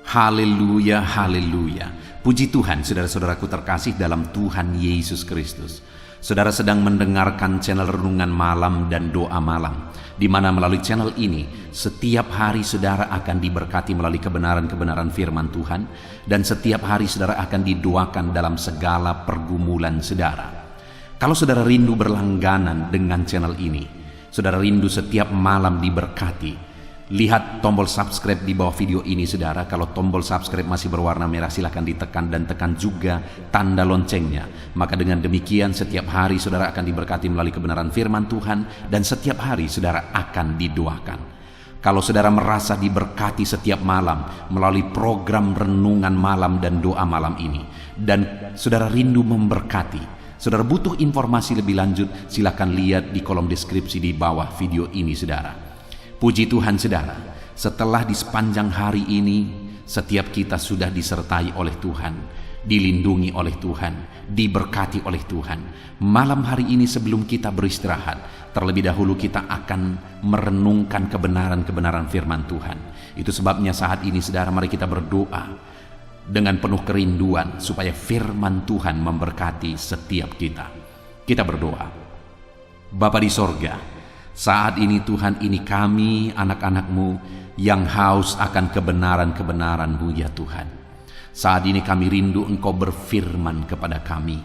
Haleluya, haleluya. Puji Tuhan, saudara-saudaraku terkasih dalam Tuhan Yesus Kristus. Saudara sedang mendengarkan channel Renungan Malam dan Doa Malam, di mana melalui channel ini setiap hari saudara akan diberkati melalui kebenaran-kebenaran firman Tuhan, dan setiap hari saudara akan didoakan dalam segala pergumulan saudara. Kalau saudara rindu berlangganan dengan channel ini, saudara rindu setiap malam diberkati, lihat tombol subscribe di bawah video ini saudara. Kalau tombol subscribe masih berwarna merah, silakan ditekan dan tekan juga tanda loncengnya. Maka dengan demikian setiap hari saudara akan diberkati melalui kebenaran firman Tuhan, dan setiap hari saudara akan didoakan. Kalau saudara merasa diberkati setiap malam melalui program Renungan Malam dan Doa Malam ini, dan saudara rindu memberkati, saudara butuh informasi lebih lanjut, silakan lihat di kolom deskripsi di bawah video ini saudara. Puji Tuhan saudara, setelah di sepanjang hari ini setiap kita sudah disertai oleh Tuhan, dilindungi oleh Tuhan, diberkati oleh Tuhan. Malam hari ini sebelum kita beristirahat, terlebih dahulu kita akan merenungkan kebenaran-kebenaran firman Tuhan. Itu sebabnya saat ini saudara, mari kita berdoa dengan penuh kerinduan supaya firman Tuhan memberkati setiap kita. Kita berdoa. Bapa di sorga, saat ini Tuhan, ini kami anak-anak-Mu yang haus akan kebenaran-kebenaran-Mu ya Tuhan. Saat ini kami rindu Engkau berfirman kepada kami.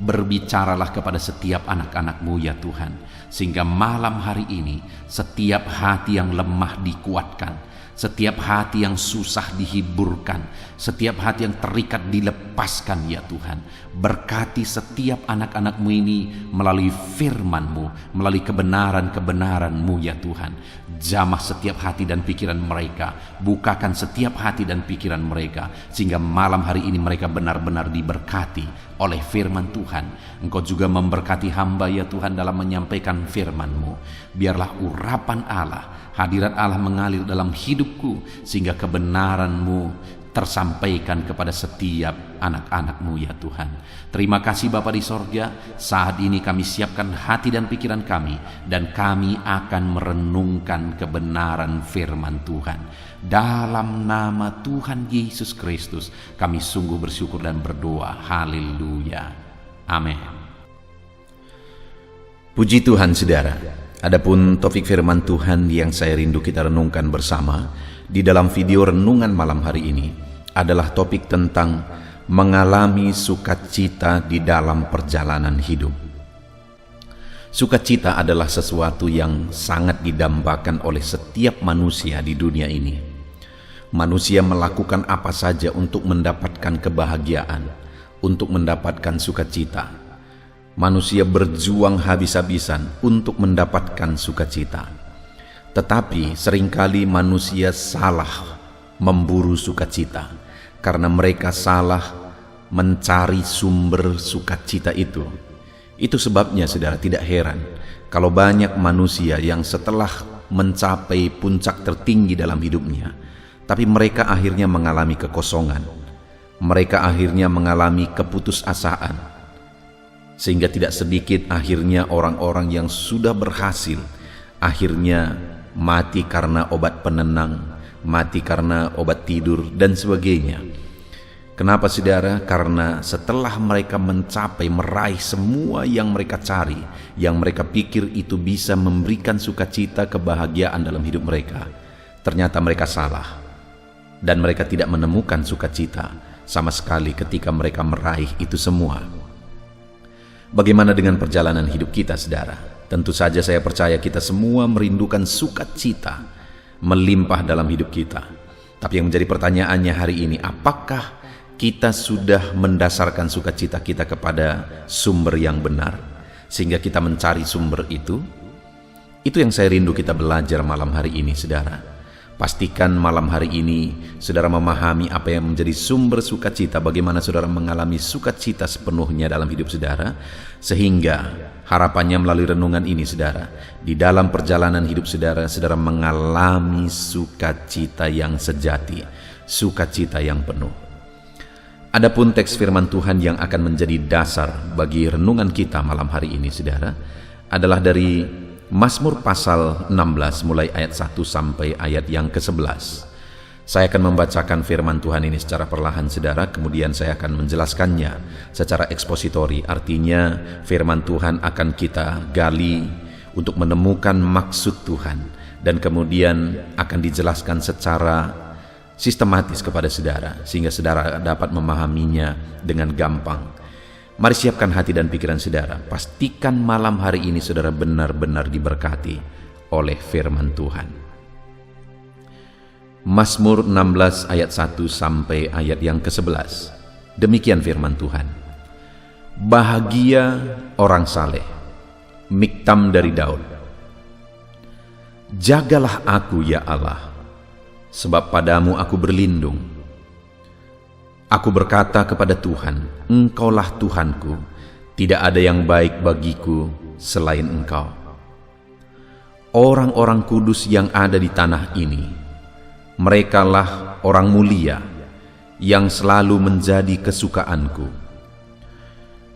Berbicaralah kepada setiap anak-anak-Mu ya Tuhan, sehingga malam hari ini setiap hati yang lemah dikuatkan, setiap hati yang susah dihiburkan, setiap hati yang terikat dilepaskan ya Tuhan. Berkati setiap anak-anak-Mu ini melalui firman-Mu, melalui kebenaran-kebenaran-Mu ya Tuhan. Jamah setiap hati dan pikiran mereka, bukakan setiap hati dan pikiran mereka, sehingga malam hari ini mereka benar-benar diberkati oleh firman Tuhan. Engkau juga memberkati hamba ya Tuhan dalam menyampaikan firman-Mu. Biarlah urapan Allah, hadirat Allah mengalir dalam hidupku, sehingga kebenaran-Mu tersampaikan kepada setiap anak-anak-Mu ya Tuhan. Terima kasih Bapa di sorga. Saat ini kami siapkan hati dan pikiran kami, dan kami akan merenungkan kebenaran firman Tuhan. Dalam nama Tuhan Yesus Kristus kami sungguh bersyukur dan berdoa. Haleluya. Amin. Puji Tuhan saudara. Adapun topik firman Tuhan yang saya rindu kita renungkan bersama di dalam video renungan malam hari ini adalah topik tentang mengalami sukacita di dalam perjalanan hidup. Sukacita adalah sesuatu yang sangat didambakan oleh setiap manusia di dunia ini. Manusia melakukan apa saja untuk mendapatkan kebahagiaan, untuk mendapatkan sukacita. Manusia berjuang habis-habisan untuk mendapatkan sukacita. Tetapi seringkali manusia salah memburu sukacita, karena mereka salah mencari sumber sukacita itu. Itu sebabnya saudara, tidak heran kalau banyak manusia yang setelah mencapai puncak tertinggi dalam hidupnya, tapi mereka akhirnya mengalami kekosongan. Mereka akhirnya mengalami keputusasaan. Sehingga tidak sedikit akhirnya orang-orang yang sudah berhasil akhirnya mati karena obat penenang, mati karena obat tidur dan sebagainya. Kenapa saudara? Karena setelah mereka mencapai, meraih semua yang mereka cari, yang mereka pikir itu bisa memberikan sukacita, kebahagiaan dalam hidup mereka, ternyata mereka salah. Dan mereka tidak menemukan sukacita sama sekali ketika mereka meraih itu semua. Bagaimana dengan perjalanan hidup kita saudara? Tentu saja saya percaya kita semua merindukan sukacita melimpah dalam hidup kita. Tapi yang menjadi pertanyaannya hari ini, apakah kita sudah mendasarkan sukacita kita kepada sumber yang benar, sehingga kita mencari sumber itu? Itu yang saya rindu kita belajar malam hari ini saudara. Pastikan malam hari ini saudara memahami apa yang menjadi sumber sukacita, bagaimana saudara mengalami sukacita sepenuhnya dalam hidup saudara, sehingga harapannya melalui renungan ini saudara, di dalam perjalanan hidup saudara, saudara mengalami sukacita yang sejati, sukacita yang penuh. Adapun teks firman Tuhan yang akan menjadi dasar bagi renungan kita malam hari ini saudara, adalah dari Mazmur pasal 16 mulai ayat 1 sampai ayat yang ke-11. Saya akan membacakan firman Tuhan ini secara perlahan, saudara, kemudian saya akan menjelaskannya secara ekspositori. Artinya firman Tuhan akan kita gali untuk menemukan maksud Tuhan, dan kemudian akan dijelaskan secara sistematis kepada saudara, sehingga saudara dapat memahaminya dengan gampang. Mari siapkan hati dan pikiran saudara. Pastikan malam hari ini saudara benar-benar diberkati oleh firman Tuhan. Mazmur 16 ayat 1 sampai ayat yang ke-11. Demikian firman Tuhan. Bahagia orang saleh. Miktam dari Daud. Jagalah aku ya Allah, sebab padamu aku berlindung. Aku berkata kepada Tuhan, Engkaulah Tuhanku, tidak ada yang baik bagiku selain Engkau. Orang-orang kudus yang ada di tanah ini, merekalah orang mulia yang selalu menjadi kesukaanku.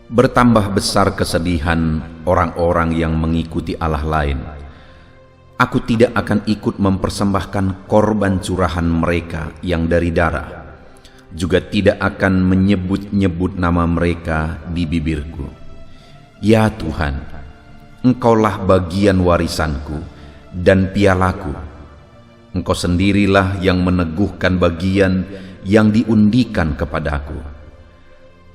Bertambah besar kesedihan orang-orang yang mengikuti Allah lain. Aku tidak akan ikut mempersembahkan korban curahan mereka yang dari darah, juga tidak akan menyebut-nyebut nama mereka di bibirku. Ya Tuhan, Engkaulah bagian warisanku dan pialaku. Engkau sendirilah yang meneguhkan bagian yang diundikan kepadaku.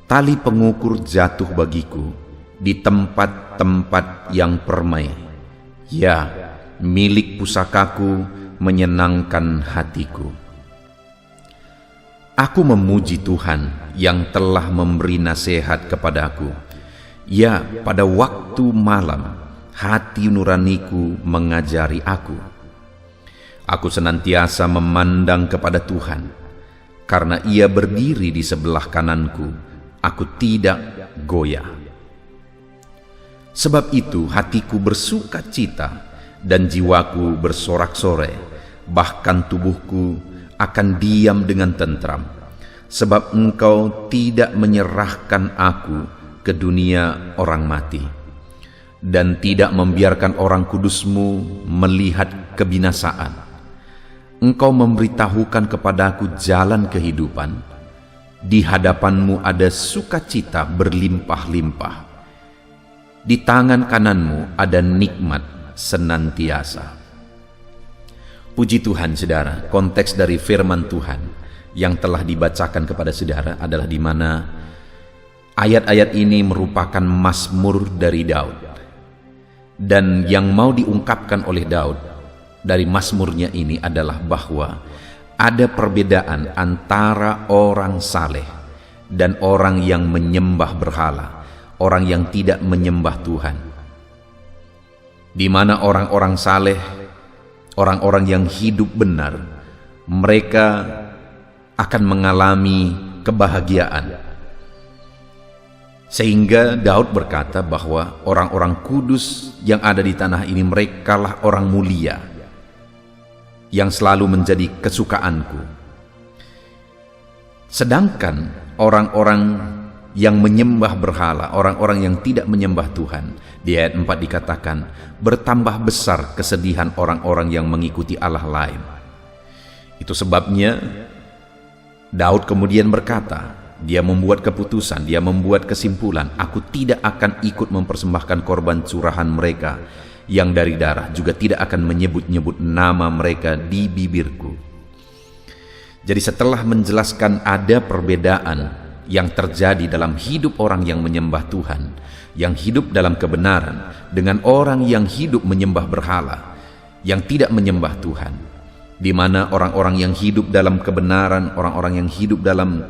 Tali pengukur jatuh bagiku di tempat-tempat yang permai. Ya, milik pusakaku menyenangkan hatiku. Aku memuji Tuhan yang telah memberi nasihat kepadaku. Ya, pada waktu malam hati nuraniku mengajari aku. Aku senantiasa memandang kepada Tuhan, karena Ia berdiri di sebelah kananku, aku tidak goyah. Sebab itu hatiku bersuka cita dan jiwaku bersorak-sorai, bahkan tubuhku akan diam dengan tentram, sebab Engkau tidak menyerahkan aku ke dunia orang mati, dan tidak membiarkan orang kudus-Mu melihat kebinasaan. Engkau memberitahukan kepadaku jalan kehidupan. Di hadapan-Mu ada sukacita berlimpah-limpah. Di tangan kanan-Mu ada nikmat senantiasa. Puji Tuhan, saudara. Konteks dari firman Tuhan yang telah dibacakan kepada saudara adalah di mana ayat-ayat ini merupakan mazmur dari Daud. Dan yang mau diungkapkan oleh Daud dari mazmurnya ini adalah bahwa ada perbedaan antara orang saleh dan orang yang menyembah berhala, orang yang tidak menyembah Tuhan. Di mana orang-orang saleh, orang-orang yang hidup benar, mereka akan mengalami kebahagiaan. Sehingga Daud berkata bahwa orang-orang kudus yang ada di tanah ini, merekalah orang mulia yang selalu menjadi kesukaanku. Sedangkan orang-orang yang menyembah berhala, orang-orang yang tidak menyembah Tuhan, di ayat 4 dikatakan, bertambah besar kesedihan orang-orang yang mengikuti Allah lain. Itu sebabnya Daud kemudian berkata, dia membuat keputusan, dia membuat kesimpulan, aku tidak akan ikut mempersembahkan korban curahan mereka yang dari darah, juga tidak akan menyebut-nyebut nama mereka di bibirku. Jadi setelah menjelaskan ada perbedaan yang terjadi dalam hidup orang yang menyembah Tuhan, yang hidup dalam kebenaran, dengan orang yang hidup menyembah berhala, yang tidak menyembah Tuhan, di mana orang-orang yang hidup dalam kebenaran, orang-orang yang hidup dalam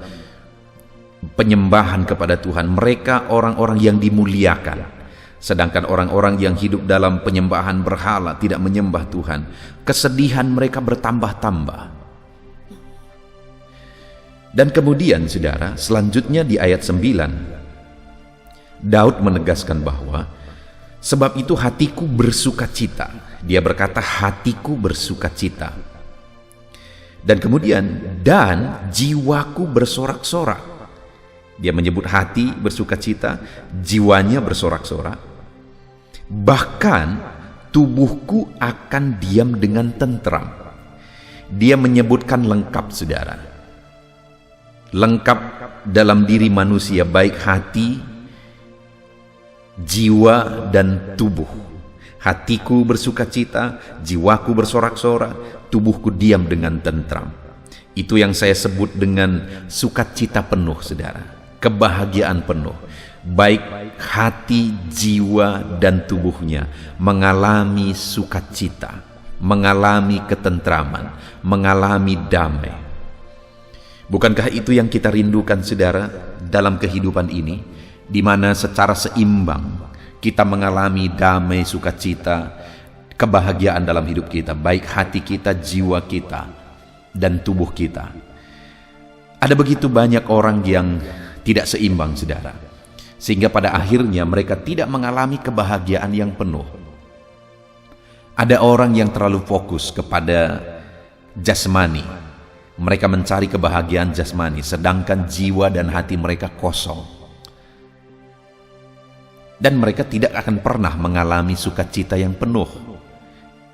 penyembahan kepada Tuhan, mereka orang-orang yang dimuliakan. Sedangkan orang-orang yang hidup dalam penyembahan berhala, tidak menyembah Tuhan, kesedihan mereka bertambah-tambah. Dan kemudian saudara, selanjutnya di ayat 9, Daud menegaskan bahwa sebab itu hatiku bersuka cita. Dia berkata hatiku bersuka cita. Dan kemudian dan jiwaku bersorak-sorak. Dia menyebut hati bersuka cita, jiwanya bersorak-sorak. Bahkan tubuhku akan diam dengan tentram. Dia menyebutkan lengkap, saudara. Lengkap dalam diri manusia, baik hati, jiwa, dan tubuh. Hatiku bersukacita, jiwaku bersorak-sorak, tubuhku diam dengan tentram. Itu yang saya sebut dengan sukacita penuh, saudara. Kebahagiaan penuh. Baik hati, jiwa, dan tubuhnya mengalami sukacita, mengalami ketentraman, mengalami damai. Bukankah itu yang kita rindukan, saudara, dalam kehidupan ini, di mana secara seimbang kita mengalami damai, sukacita, kebahagiaan dalam hidup kita, baik hati kita, jiwa kita, dan tubuh kita. Ada begitu banyak orang yang tidak seimbang, saudara, sehingga pada akhirnya mereka tidak mengalami kebahagiaan yang penuh. Ada orang yang terlalu fokus kepada jasmani. Mereka mencari kebahagiaan jasmani, sedangkan jiwa dan hati mereka kosong. Dan mereka tidak akan pernah mengalami sukacita yang penuh.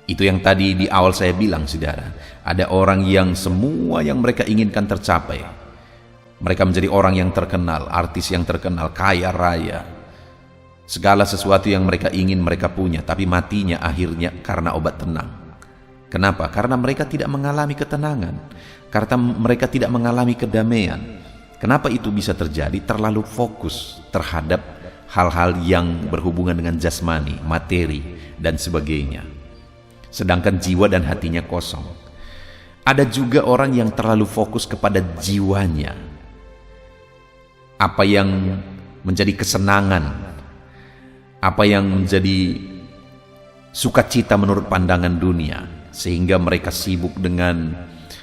Itu yang tadi di awal saya bilang, saudara. Ada orang yang semua yang mereka inginkan tercapai. Mereka menjadi orang yang terkenal, artis yang terkenal, kaya raya. Segala sesuatu yang mereka ingin mereka punya, tapi matinya akhirnya karena obat tenang. Kenapa? Karena mereka tidak mengalami ketenangan. Karena mereka tidak mengalami kedamaian. Kenapa itu bisa terjadi? Terlalu fokus terhadap hal-hal yang berhubungan dengan jasmani, materi, dan sebagainya. Sedangkan jiwa dan hatinya kosong. Ada juga orang yang terlalu fokus kepada jiwanya. Apa yang menjadi kesenangan, apa yang menjadi sukacita menurut pandangan dunia, sehingga mereka sibuk dengan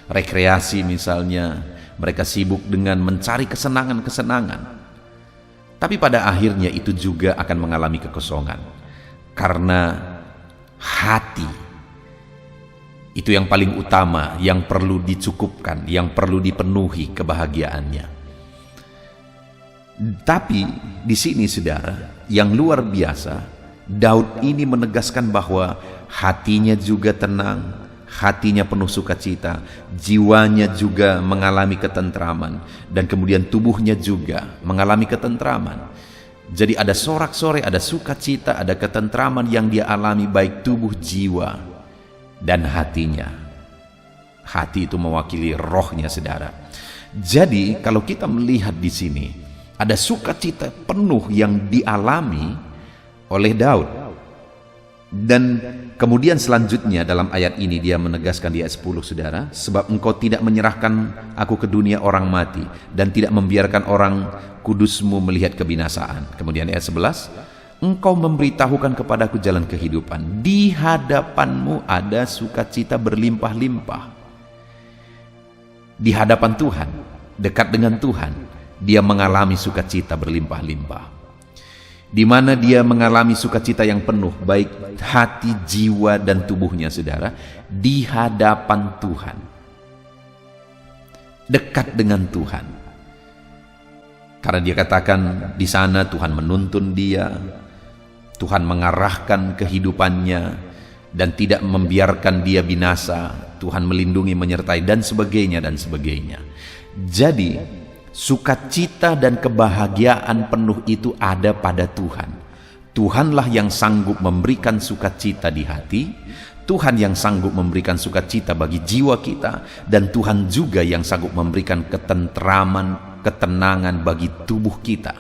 rekreasi misalnya, mereka sibuk dengan mencari kesenangan-kesenangan. Tapi pada akhirnya itu juga akan mengalami kekosongan, karena hati itu yang paling utama, yang perlu dicukupkan, yang perlu dipenuhi kebahagiaannya. Tapi di sini, saudara, yang luar biasa, Daud ini menegaskan bahwa hatinya juga tenang, hatinya penuh sukacita, jiwanya juga mengalami ketentraman, dan kemudian tubuhnya juga mengalami ketentraman. Jadi ada sorak-sorai, ada sukacita, ada ketentraman yang dia alami, baik tubuh, jiwa, dan hatinya. Hati itu mewakili rohnya, saudara. Jadi kalau kita melihat di sini, ada sukacita penuh yang dialami oleh Daud. Dan kemudian selanjutnya dalam ayat ini dia menegaskan di ayat 10, saudara, sebab engkau tidak menyerahkan aku ke dunia orang mati, dan tidak membiarkan orang kudusmu melihat kebinasaan. Kemudian ayat 11, engkau memberitahukan kepadaku jalan kehidupan, di hadapanmu ada sukacita berlimpah-limpah. Di hadapan Tuhan, dekat dengan Tuhan, dia mengalami sukacita berlimpah-limpah. Di mana dia mengalami sukacita yang penuh, baik hati, jiwa, dan tubuhnya, saudara, di hadapan Tuhan, dekat dengan Tuhan. Karena dia katakan di sana Tuhan menuntun dia, Tuhan mengarahkan kehidupannya, dan tidak membiarkan dia binasa. Tuhan melindungi, menyertai, dan sebagainya, dan sebagainya. Jadi sukacita dan kebahagiaan penuh itu ada pada Tuhan. Tuhanlah yang sanggup memberikan sukacita di hati, Tuhan yang sanggup memberikan sukacita bagi jiwa kita, dan Tuhan juga yang sanggup memberikan ketentraman, ketenangan bagi tubuh kita.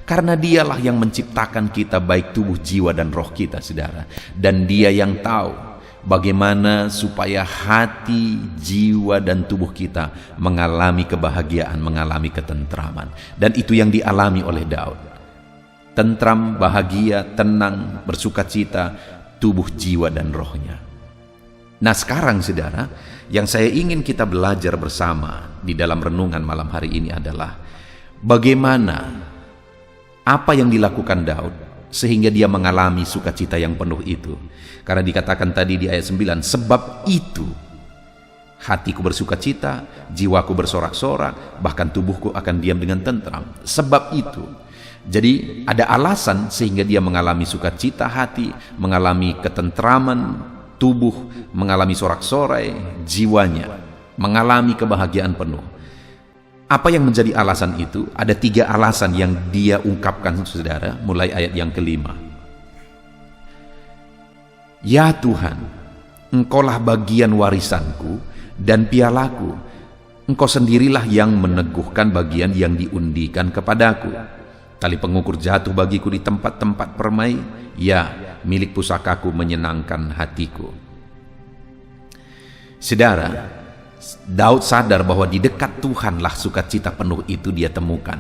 Karena dialah yang menciptakan kita, baik tubuh, jiwa, dan roh kita, saudara. Dan dia yang tahu bagaimana supaya hati, jiwa, dan tubuh kita mengalami kebahagiaan, mengalami ketentraman. Dan itu yang dialami oleh Daud. Tentram, bahagia, tenang, bersukacita, tubuh, jiwa, dan rohnya. Nah sekarang, saudara, yang saya ingin kita belajar bersama di dalam renungan malam hari ini adalah bagaimana, apa yang dilakukan Daud sehingga dia mengalami sukacita yang penuh itu. Karena dikatakan tadi di ayat 9, sebab itu hatiku bersukacita, jiwaku bersorak-sorak, bahkan tubuhku akan diam dengan tentram. Sebab itu. Jadi ada alasan sehingga dia mengalami sukacita hati, mengalami ketentraman tubuh mengalami sorak-sorai, jiwanya mengalami kebahagiaan penuh. Apa yang menjadi alasan itu? Ada 3 alasan yang dia ungkapkan, saudara, mulai ayat yang ke-5. Ya Tuhan, Engkaulah bagian warisanku dan pialaku. Engkau sendirilah yang meneguhkan bagian yang diundikan kepadaku. Tali pengukur jatuh bagiku di tempat-tempat permai, ya, milik pusakaku menyenangkan hatiku. Saudara, Daud sadar bahwa di dekat Tuhanlah sukacita penuh itu dia temukan.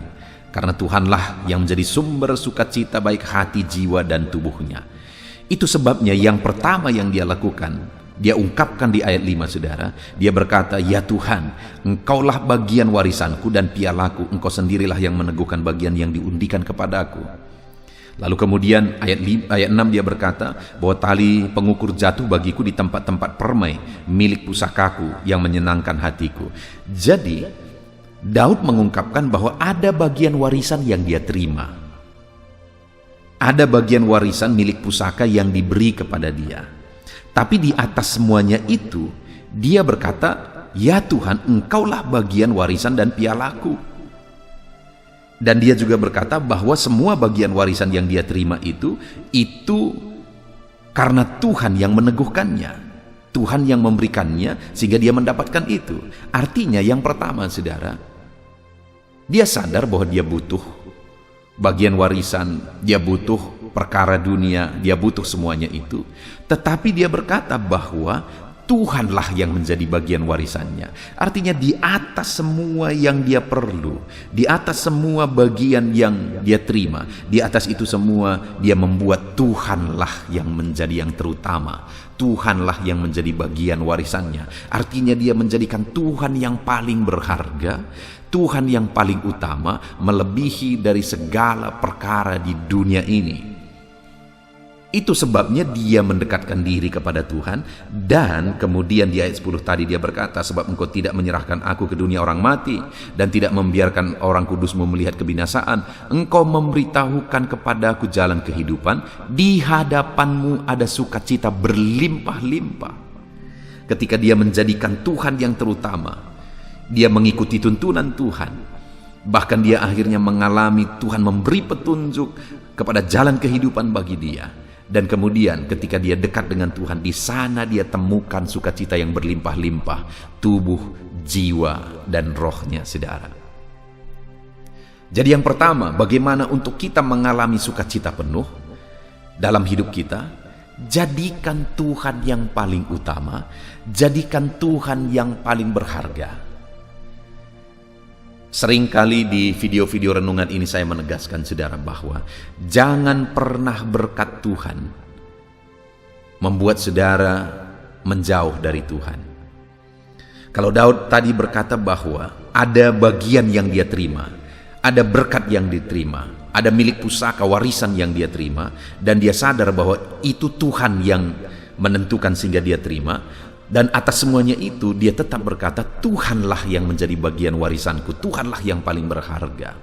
Karena Tuhanlah yang menjadi sumber sukacita baik hati, jiwa, dan tubuhnya. Itu sebabnya yang pertama yang dia lakukan, dia ungkapkan di ayat 5, saudara. Dia berkata, ya Tuhan, Engkaulah bagian warisanku dan pialaku. Engkau sendirilah yang meneguhkan bagian yang diundikan kepadaku. Lalu kemudian ayat 6 dia berkata bahwa tali pengukur jatuh bagiku di tempat-tempat permai, milik pusakaku yang menyenangkan hatiku. Jadi Daud mengungkapkan bahwa ada bagian warisan yang dia terima. Ada bagian warisan milik pusaka yang diberi kepada dia. Tapi di atas semuanya itu, dia berkata, ya Tuhan, Engkaulah bagian warisan dan pialaku. Dan dia juga berkata bahwa semua bagian warisan yang dia terima itu karena Tuhan yang meneguhkannya. Tuhan yang memberikannya sehingga dia mendapatkan itu. Artinya yang pertama, saudara, dia sadar bahwa dia butuh bagian warisan, dia butuh perkara dunia, dia butuh semuanya itu. Tetapi dia berkata bahwa Tuhanlah yang menjadi bagian warisannya. Artinya di atas semua yang dia perlu, di atas semua bagian yang dia terima, di atas itu semua dia membuat Tuhanlah yang menjadi yang terutama. Tuhanlah yang menjadi bagian warisannya. Artinya dia menjadikan Tuhan yang paling berharga, Tuhan yang paling utama, melebihi dari segala perkara di dunia ini. Itu sebabnya dia mendekatkan diri kepada Tuhan. Dan kemudian di ayat 10 tadi dia berkata, sebab Engkau tidak menyerahkan aku ke dunia orang mati, dan tidak membiarkan orang kudus-Mu melihat kebinasaan. Engkau memberitahukan kepadaku jalan kehidupan. Di hadapan-Mu ada sukacita berlimpah-limpah. Ketika dia menjadikan Tuhan yang terutama, dia mengikuti tuntunan Tuhan. Bahkan dia akhirnya mengalami Tuhan memberi petunjuk kepada jalan kehidupan bagi dia. Dan kemudian ketika dia dekat dengan Tuhan, di sana dia temukan sukacita yang berlimpah-limpah, tubuh, jiwa, dan rohnya, saudara. Jadi yang pertama, bagaimana untuk kita mengalami sukacita penuh dalam hidup kita? Jadikan Tuhan yang paling utama, jadikan Tuhan yang paling berharga. Seringkali di video-video renungan ini saya menegaskan, saudara, bahwa jangan pernah berkat Tuhan membuat saudara menjauh dari Tuhan. Kalau Daud tadi berkata bahwa ada bagian yang dia terima, ada berkat yang diterima, ada milik pusaka warisan yang dia terima, dan dia sadar bahwa itu Tuhan yang menentukan sehingga dia terima. Dan atas semuanya itu dia tetap berkata, Tuhanlah yang menjadi bagian warisanku, Tuhanlah yang paling berharga.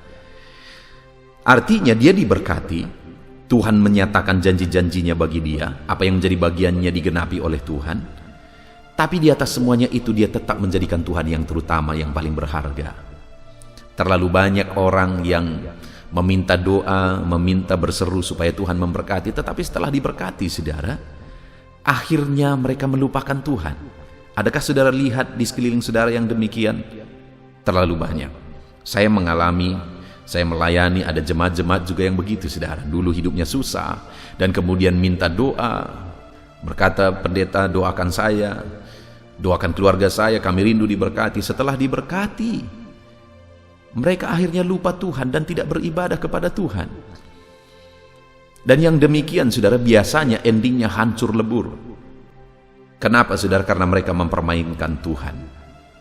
Artinya dia diberkati, Tuhan menyatakan janji-janjinya bagi dia, apa yang menjadi bagiannya digenapi oleh Tuhan. Tapi di atas semuanya itu dia tetap menjadikan Tuhan yang terutama, yang paling berharga. Terlalu banyak orang yang meminta doa, meminta berseru supaya Tuhan memberkati, tetapi setelah diberkati, saudara, akhirnya mereka melupakan Tuhan. Adakah saudara lihat di sekeliling saudara yang demikian? Terlalu banyak. Saya mengalami, saya melayani, ada jemaat-jemaat juga yang begitu, saudara. Dulu hidupnya susah, dan kemudian minta doa, berkata, pendeta doakan saya, doakan keluarga saya, kami rindu diberkati. Setelah diberkati, mereka akhirnya lupa Tuhan dan tidak beribadah kepada Tuhan. Dan yang demikian, saudara, biasanya endingnya hancur lebur. Kenapa, saudara? Karena mereka mempermainkan Tuhan.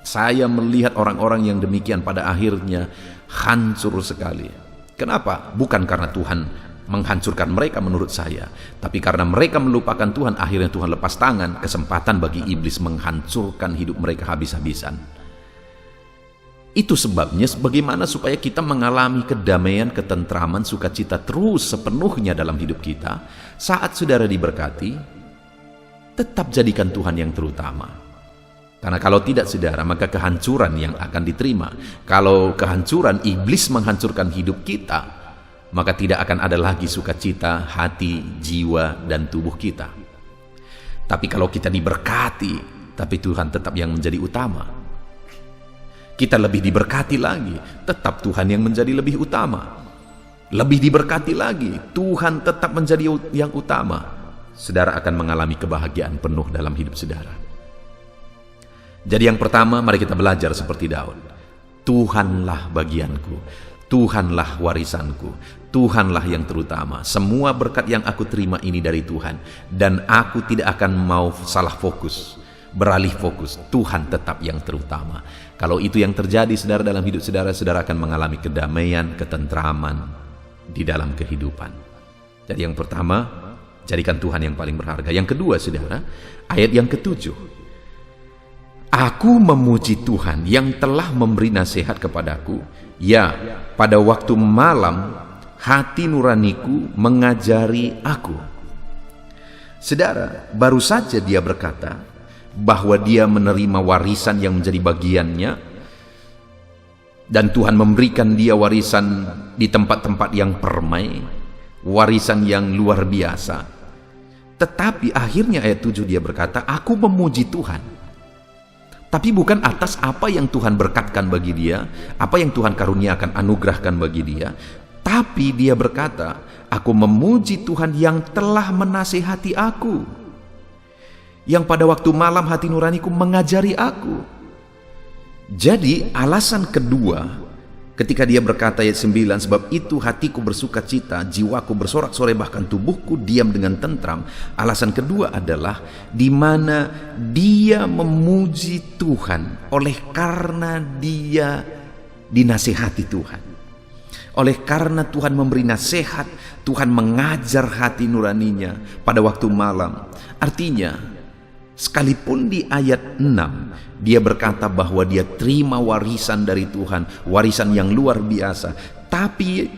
Saya melihat orang-orang yang demikian pada akhirnya hancur sekali. Kenapa? Bukan karena Tuhan menghancurkan mereka menurut saya, tapi karena mereka melupakan Tuhan, akhirnya Tuhan lepas tangan, kesempatan bagi iblis menghancurkan hidup mereka habis-habisan. Itu sebabnya bagaimana supaya kita mengalami kedamaian, ketentraman, sukacita terus sepenuhnya dalam hidup kita. Saat saudara diberkati, tetap jadikan Tuhan yang terutama. Karena kalau tidak, saudara, maka kehancuran yang akan diterima. Kalau kehancuran, iblis menghancurkan hidup kita, maka tidak akan ada lagi sukacita hati, jiwa, dan tubuh kita. Tapi kalau kita diberkati, tapi Tuhan tetap yang menjadi utama. Kita lebih diberkati lagi, tetap Tuhan yang menjadi lebih utama. Lebih diberkati lagi, Tuhan tetap menjadi yang utama. Saudara akan mengalami kebahagiaan penuh dalam hidup saudara. Jadi yang pertama, mari kita belajar seperti Daud. Tuhanlah bagianku, Tuhanlah warisanku, Tuhanlah yang terutama. Semua berkat yang aku terima ini dari Tuhan, dan aku tidak akan mau salah fokus, beralih fokus. Tuhan tetap yang terutama. Kalau itu yang terjadi, saudara, dalam hidup saudara, saudara akan mengalami kedamaian, ketentraman di dalam kehidupan. Jadi yang pertama, jadikan Tuhan yang paling berharga. Yang kedua, saudara, ayat yang ke-7. Aku memuji Tuhan yang telah memberi nasihat kepadaku. Ya, pada waktu malam hati nuraniku mengajari aku. Saudara, baru saja dia berkata bahwa dia menerima warisan yang menjadi bagiannya, dan Tuhan memberikan dia warisan di tempat-tempat yang permai, warisan yang luar biasa. Tetapi akhirnya ayat 7 dia berkata, aku memuji Tuhan. Tapi bukan atas apa yang Tuhan berkatkan bagi dia, apa yang Tuhan karuniakan, anugerahkan bagi dia. Tapi dia berkata, aku memuji Tuhan yang telah menasihati aku, yang pada waktu malam hati nuraniku mengajari aku. Jadi alasan kedua ketika dia berkata ayat 9, sebab itu hatiku bersuka cita, jiwaku bersorak-sorai, bahkan tubuhku diam dengan tentram. Alasan kedua adalah di mana dia memuji Tuhan oleh karena dia dinasihati Tuhan. Oleh karena Tuhan memberi nasihat, Tuhan mengajar hati nuraninya pada waktu malam. Artinya, sekalipun di ayat 6 dia berkata bahwa dia terima warisan dari Tuhan, warisan yang luar biasa, tapi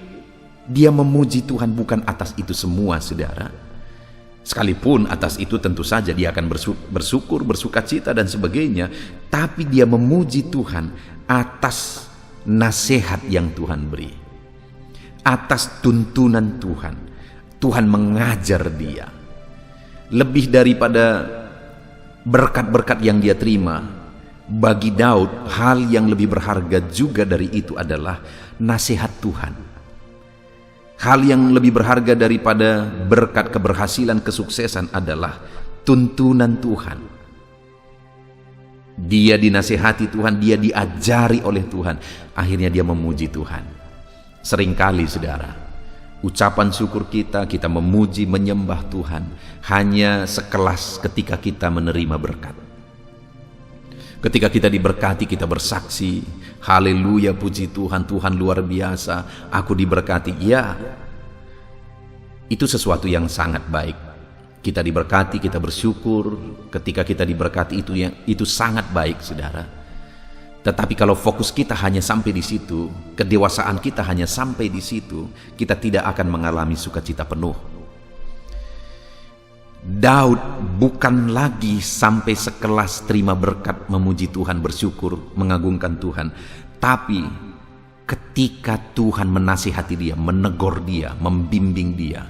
dia memuji Tuhan bukan atas itu semua, saudara. Sekalipun atas itu tentu saja dia akan bersyukur, bersuka cita dan sebagainya, tapi dia memuji Tuhan atas nasihat yang Tuhan beri, atas tuntunan Tuhan. Tuhan mengajar dia. Lebih daripada berkat-berkat yang dia terima, bagi Daud hal yang lebih berharga juga dari itu adalah nasihat Tuhan. Hal yang lebih berharga daripada berkat, keberhasilan, kesuksesan adalah tuntunan Tuhan. Dia dinasihati Tuhan, dia diajari oleh Tuhan, akhirnya dia memuji Tuhan. Seringkali, saudara, ucapan syukur kita memuji, menyembah Tuhan hanya sekelas ketika kita menerima berkat. Ketika kita diberkati, kita bersaksi, haleluya, puji Tuhan, Tuhan luar biasa, aku diberkati. Ya, itu sesuatu yang sangat baik. Kita diberkati, kita bersyukur. Ketika kita diberkati, itu sangat baik, saudara. Tetapi kalau fokus kita hanya sampai di situ, kedewasaan kita hanya sampai di situ, kita tidak akan mengalami sukacita penuh. Daud bukan lagi sampai sekelas terima berkat, memuji Tuhan, bersyukur, mengagungkan Tuhan. Tapi ketika Tuhan menasihati dia, menegur dia, membimbing dia,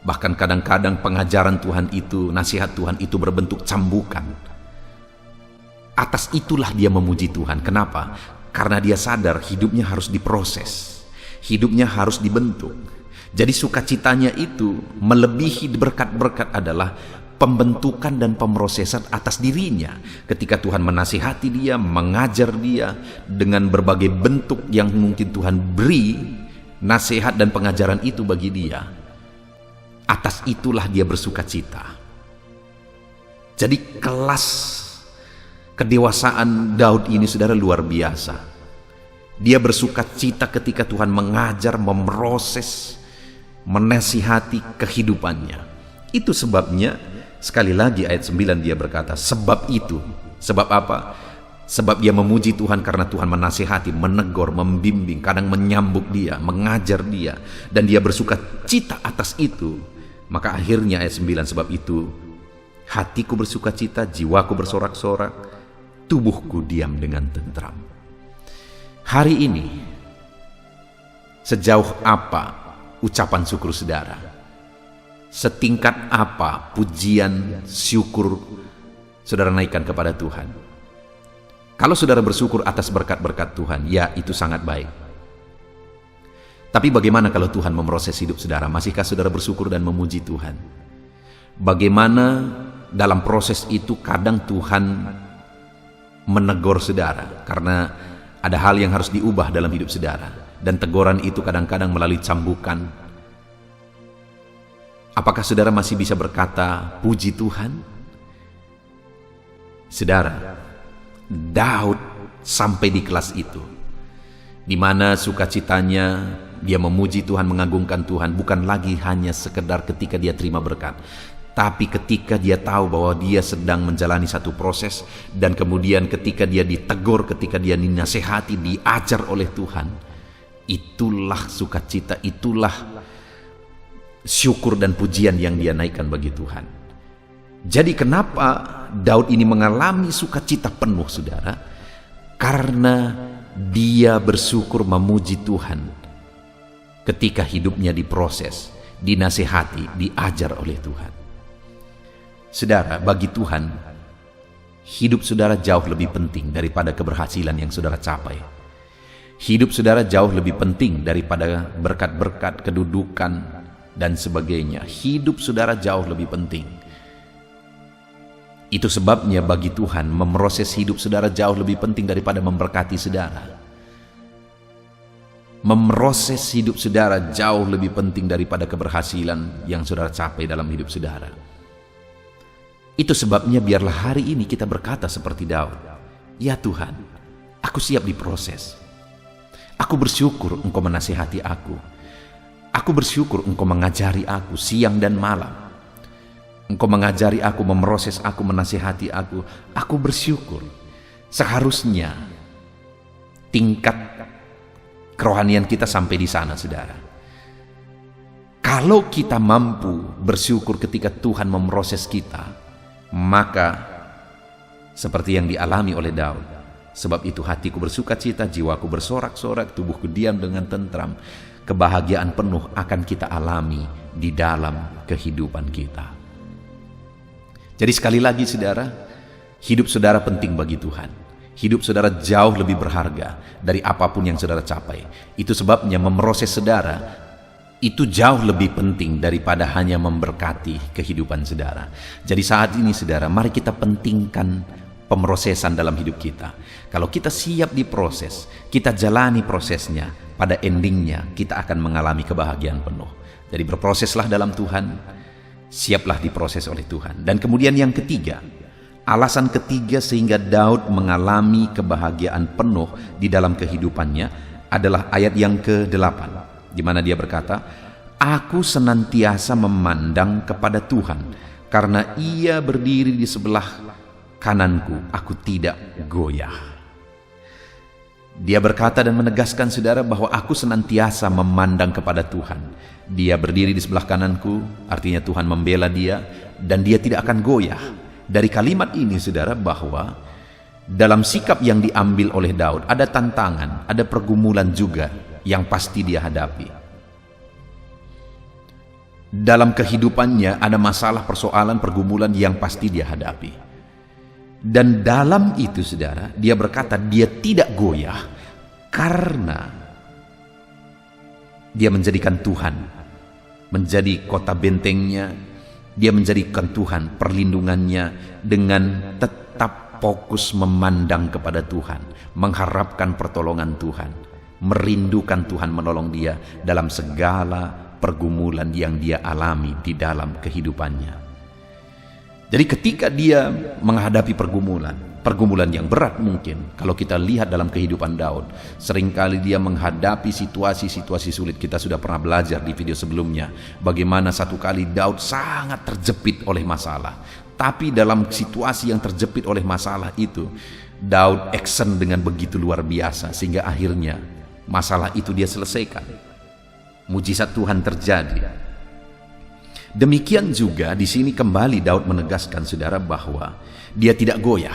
bahkan kadang-kadang pengajaran Tuhan itu, nasihat Tuhan itu berbentuk cambukan. Atas itulah dia memuji Tuhan. Kenapa? Karena dia sadar hidupnya harus diproses, hidupnya harus dibentuk. Jadi sukacitanya itu melebihi berkat-berkat adalah pembentukan dan pemrosesan atas dirinya. Ketika Tuhan menasihati dia, mengajar dia dengan berbagai bentuk yang mungkin Tuhan beri, nasihat dan pengajaran itu bagi dia, atas itulah dia bersukacita. Jadi kelas kedewasaan Daud ini, saudara, luar biasa. Dia bersukacita ketika Tuhan mengajar, memproses, menasihati kehidupannya. Itu sebabnya, sekali lagi ayat 9 dia berkata, sebab itu. Sebab apa? Sebab dia memuji Tuhan karena Tuhan menasihati, menegur, membimbing, kadang menyambuk dia, mengajar dia, dan dia bersuka cita atas itu. Maka akhirnya ayat 9, sebab itu Hatiku bersukacita, jiwaku bersorak-sorak, tubuhku diam dengan tentram. Hari ini, sejauh apa ucapan syukur saudara? Setingkat apa pujian, syukur saudara naikkan kepada Tuhan? Kalau saudara bersyukur atas berkat-berkat Tuhan, ya itu sangat baik. Tapi bagaimana kalau Tuhan memproses hidup saudara? Masihkah saudara bersyukur dan memuji Tuhan? Bagaimana dalam proses itu kadang Tuhan menegur saudara karena ada hal yang harus diubah dalam hidup saudara, dan teguran itu kadang-kadang melalui cambukan. Apakah saudara masih bisa berkata puji Tuhan? Saudara, Daud sampai di kelas itu, di mana sukacitanya dia memuji Tuhan, mengagungkan Tuhan, bukan lagi hanya sekedar ketika dia terima berkat, tapi ketika dia tahu bahwa dia sedang menjalani satu proses, dan kemudian ketika dia ditegur, ketika dia dinasehati, diajar oleh Tuhan, itulah sukacita, itulah syukur dan pujian yang dia naikkan bagi Tuhan. Jadi kenapa Daud ini mengalami sukacita penuh, saudara? Karena dia bersyukur memuji Tuhan ketika hidupnya diproses, dinasehati, diajar oleh Tuhan. Saudara, bagi Tuhan, hidup saudara jauh lebih penting daripada keberhasilan yang saudara capai. Hidup saudara jauh lebih penting daripada berkat-berkat, kedudukan, dan sebagainya. Hidup saudara jauh lebih penting. Itu sebabnya bagi Tuhan, memproses hidup saudara jauh lebih penting daripada memberkati saudara. Memproses hidup saudara jauh lebih penting daripada keberhasilan yang saudara capai dalam hidup saudara. Itu sebabnya biarlah hari ini kita berkata seperti Daud, ya Tuhan, aku siap diproses. Aku bersyukur Engkau menasihati aku. Aku bersyukur Engkau mengajari aku siang dan malam. Engkau mengajari aku, memproses aku, menasihati aku. Aku bersyukur. Seharusnya tingkat kerohanian kita sampai di sana, saudara. Kalau kita mampu bersyukur ketika Tuhan memproses kita, maka seperti yang dialami oleh Daud, sebab itu hatiku bersukacita, jiwaku bersorak-sorak, tubuhku diam dengan tentram. Kebahagiaan penuh akan kita alami di dalam kehidupan kita. Jadi sekali lagi saudara, hidup saudara penting bagi Tuhan. Hidup saudara jauh lebih berharga dari apapun yang saudara capai. Itu sebabnya memproses saudara itu jauh lebih penting daripada hanya memberkati kehidupan saudara. Jadi saat ini saudara, mari kita pentingkan pemrosesan dalam hidup kita. Kalau kita siap diproses, kita jalani prosesnya, pada endingnya kita akan mengalami kebahagiaan penuh. Jadi berproseslah dalam Tuhan, siaplah diproses oleh Tuhan. Dan kemudian yang ketiga, alasan ketiga sehingga Daud mengalami kebahagiaan penuh di dalam kehidupannya adalah ayat yang ke-8, di mana dia berkata, aku senantiasa memandang kepada Tuhan, karena Ia berdiri di sebelah kananku, aku tidak goyah. Dia berkata dan menegaskan saudara bahwa aku senantiasa memandang kepada Tuhan. Dia berdiri di sebelah kananku, artinya Tuhan membela dia, dan dia tidak akan goyah. Dari kalimat ini saudara, bahwa dalam sikap yang diambil oleh Daud ada tantangan, ada pergumulan juga yang pasti dia hadapi. Dalam kehidupannya ada masalah, persoalan, pergumulan yang pasti dia hadapi. Dan dalam itu saudara, dia berkata dia tidak goyah karena dia menjadikan Tuhan menjadi kota bentengnya. Dia menjadikan Tuhan perlindungannya dengan tetap fokus memandang kepada Tuhan, mengharapkan pertolongan Tuhan, merindukan Tuhan menolong dia dalam segala pergumulan yang dia alami di dalam kehidupannya. Jadi ketika dia menghadapi pergumulan yang berat mungkin, kalau kita lihat dalam kehidupan Daud, seringkali dia menghadapi situasi-situasi sulit. Kita sudah pernah belajar di video sebelumnya, bagaimana satu kali Daud sangat terjepit oleh masalah. Tapi dalam situasi yang terjepit oleh masalah itu, Daud action dengan begitu luar biasa, sehingga akhirnya masalah itu dia selesaikan. Mujizat Tuhan terjadi. Demikian juga di sini kembali Daud menegaskan saudara bahwa dia tidak goyah.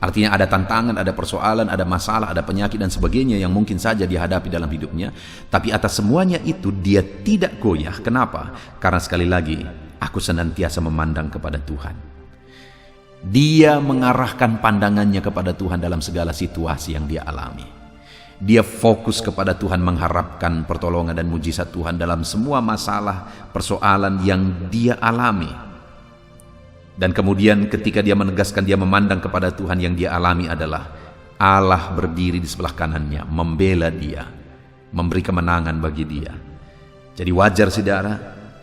Artinya ada tantangan, ada persoalan, ada masalah, ada penyakit dan sebagainya yang mungkin saja dihadapi dalam hidupnya. Tapi atas semuanya itu dia tidak goyah. Kenapa? Karena sekali lagi, aku senantiasa memandang kepada Tuhan. Dia mengarahkan pandangannya kepada Tuhan dalam segala situasi yang dia alami. Dia fokus kepada Tuhan, mengharapkan pertolongan dan mujizat Tuhan dalam semua masalah, persoalan yang dia alami. Dan kemudian ketika dia menegaskan dia memandang kepada Tuhan, yang dia alami adalah Allah berdiri di sebelah kanannya, membela dia, memberi kemenangan bagi dia. Jadi wajar saudara,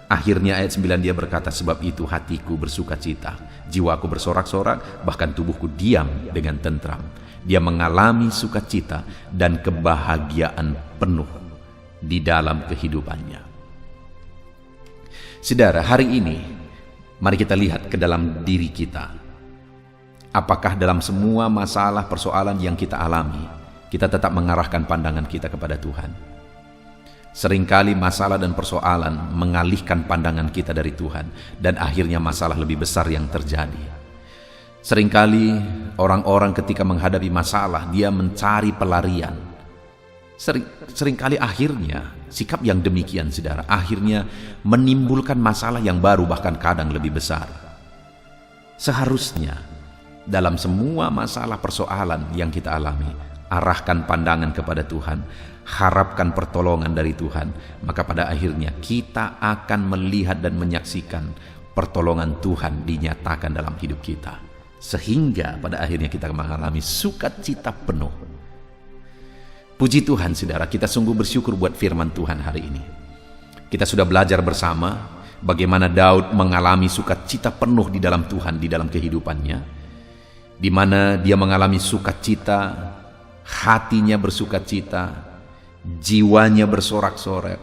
akhirnya ayat 9 dia berkata, sebab itu hatiku bersuka cita, jiwaku bersorak-sorak, bahkan tubuhku diam dengan tentram. Dia mengalami sukacita dan kebahagiaan penuh di dalam kehidupannya. Saudara, hari ini mari kita lihat ke dalam diri kita. Apakah dalam semua masalah persoalan yang kita alami, kita tetap mengarahkan pandangan kita kepada Tuhan? Seringkali masalah dan persoalan mengalihkan pandangan kita dari Tuhan, dan akhirnya masalah lebih besar yang terjadi. Seringkali orang-orang ketika menghadapi masalah, dia mencari pelarian. Seringkali akhirnya sikap yang demikian saudara akhirnya menimbulkan masalah yang baru, bahkan kadang lebih besar. Seharusnya dalam semua masalah persoalan yang kita alami, arahkan pandangan kepada Tuhan, harapkan pertolongan dari Tuhan, maka pada akhirnya kita akan melihat dan menyaksikan pertolongan Tuhan dinyatakan dalam hidup kita, sehingga pada akhirnya kita mengalami sukacita penuh. Puji Tuhan saudara, kita sungguh bersyukur buat firman Tuhan hari ini. Kita sudah belajar bersama bagaimana Daud mengalami sukacita penuh di dalam Tuhan, di dalam kehidupannya, di mana dia mengalami sukacita, hatinya bersukacita, jiwanya bersorak-sorak,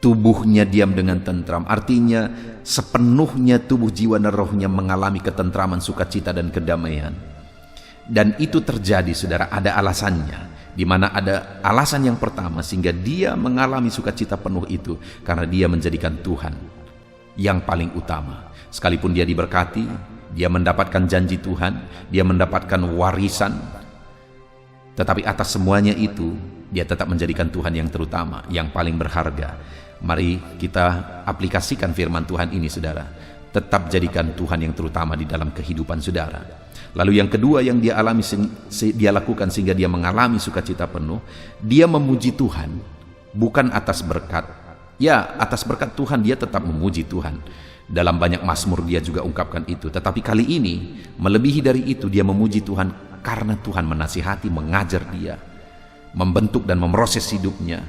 tubuhnya diam dengan tentram. Artinya sepenuhnya tubuh, jiwa dan rohnya mengalami ketentraman, sukacita dan kedamaian. Dan itu terjadi saudara, ada alasannya. Di mana ada alasan yang pertama sehingga dia mengalami sukacita penuh itu, karena dia menjadikan Tuhan yang paling utama. Sekalipun dia diberkati, dia mendapatkan janji Tuhan, dia mendapatkan warisan, tetapi atas semuanya itu dia tetap menjadikan Tuhan yang terutama, yang paling berharga. Mari kita aplikasikan firman Tuhan ini saudara. Tetap jadikan Tuhan yang terutama di dalam kehidupan saudara. Lalu yang kedua yang dia alami, dia lakukan sehingga dia mengalami sukacita penuh, dia memuji Tuhan bukan atas berkat. Ya, atas berkat Tuhan dia tetap memuji Tuhan. Dalam banyak mazmur dia juga ungkapkan itu. Tetapi kali ini melebihi dari itu, dia memuji Tuhan karena Tuhan menasihati, mengajar dia, membentuk dan memproses hidupnya.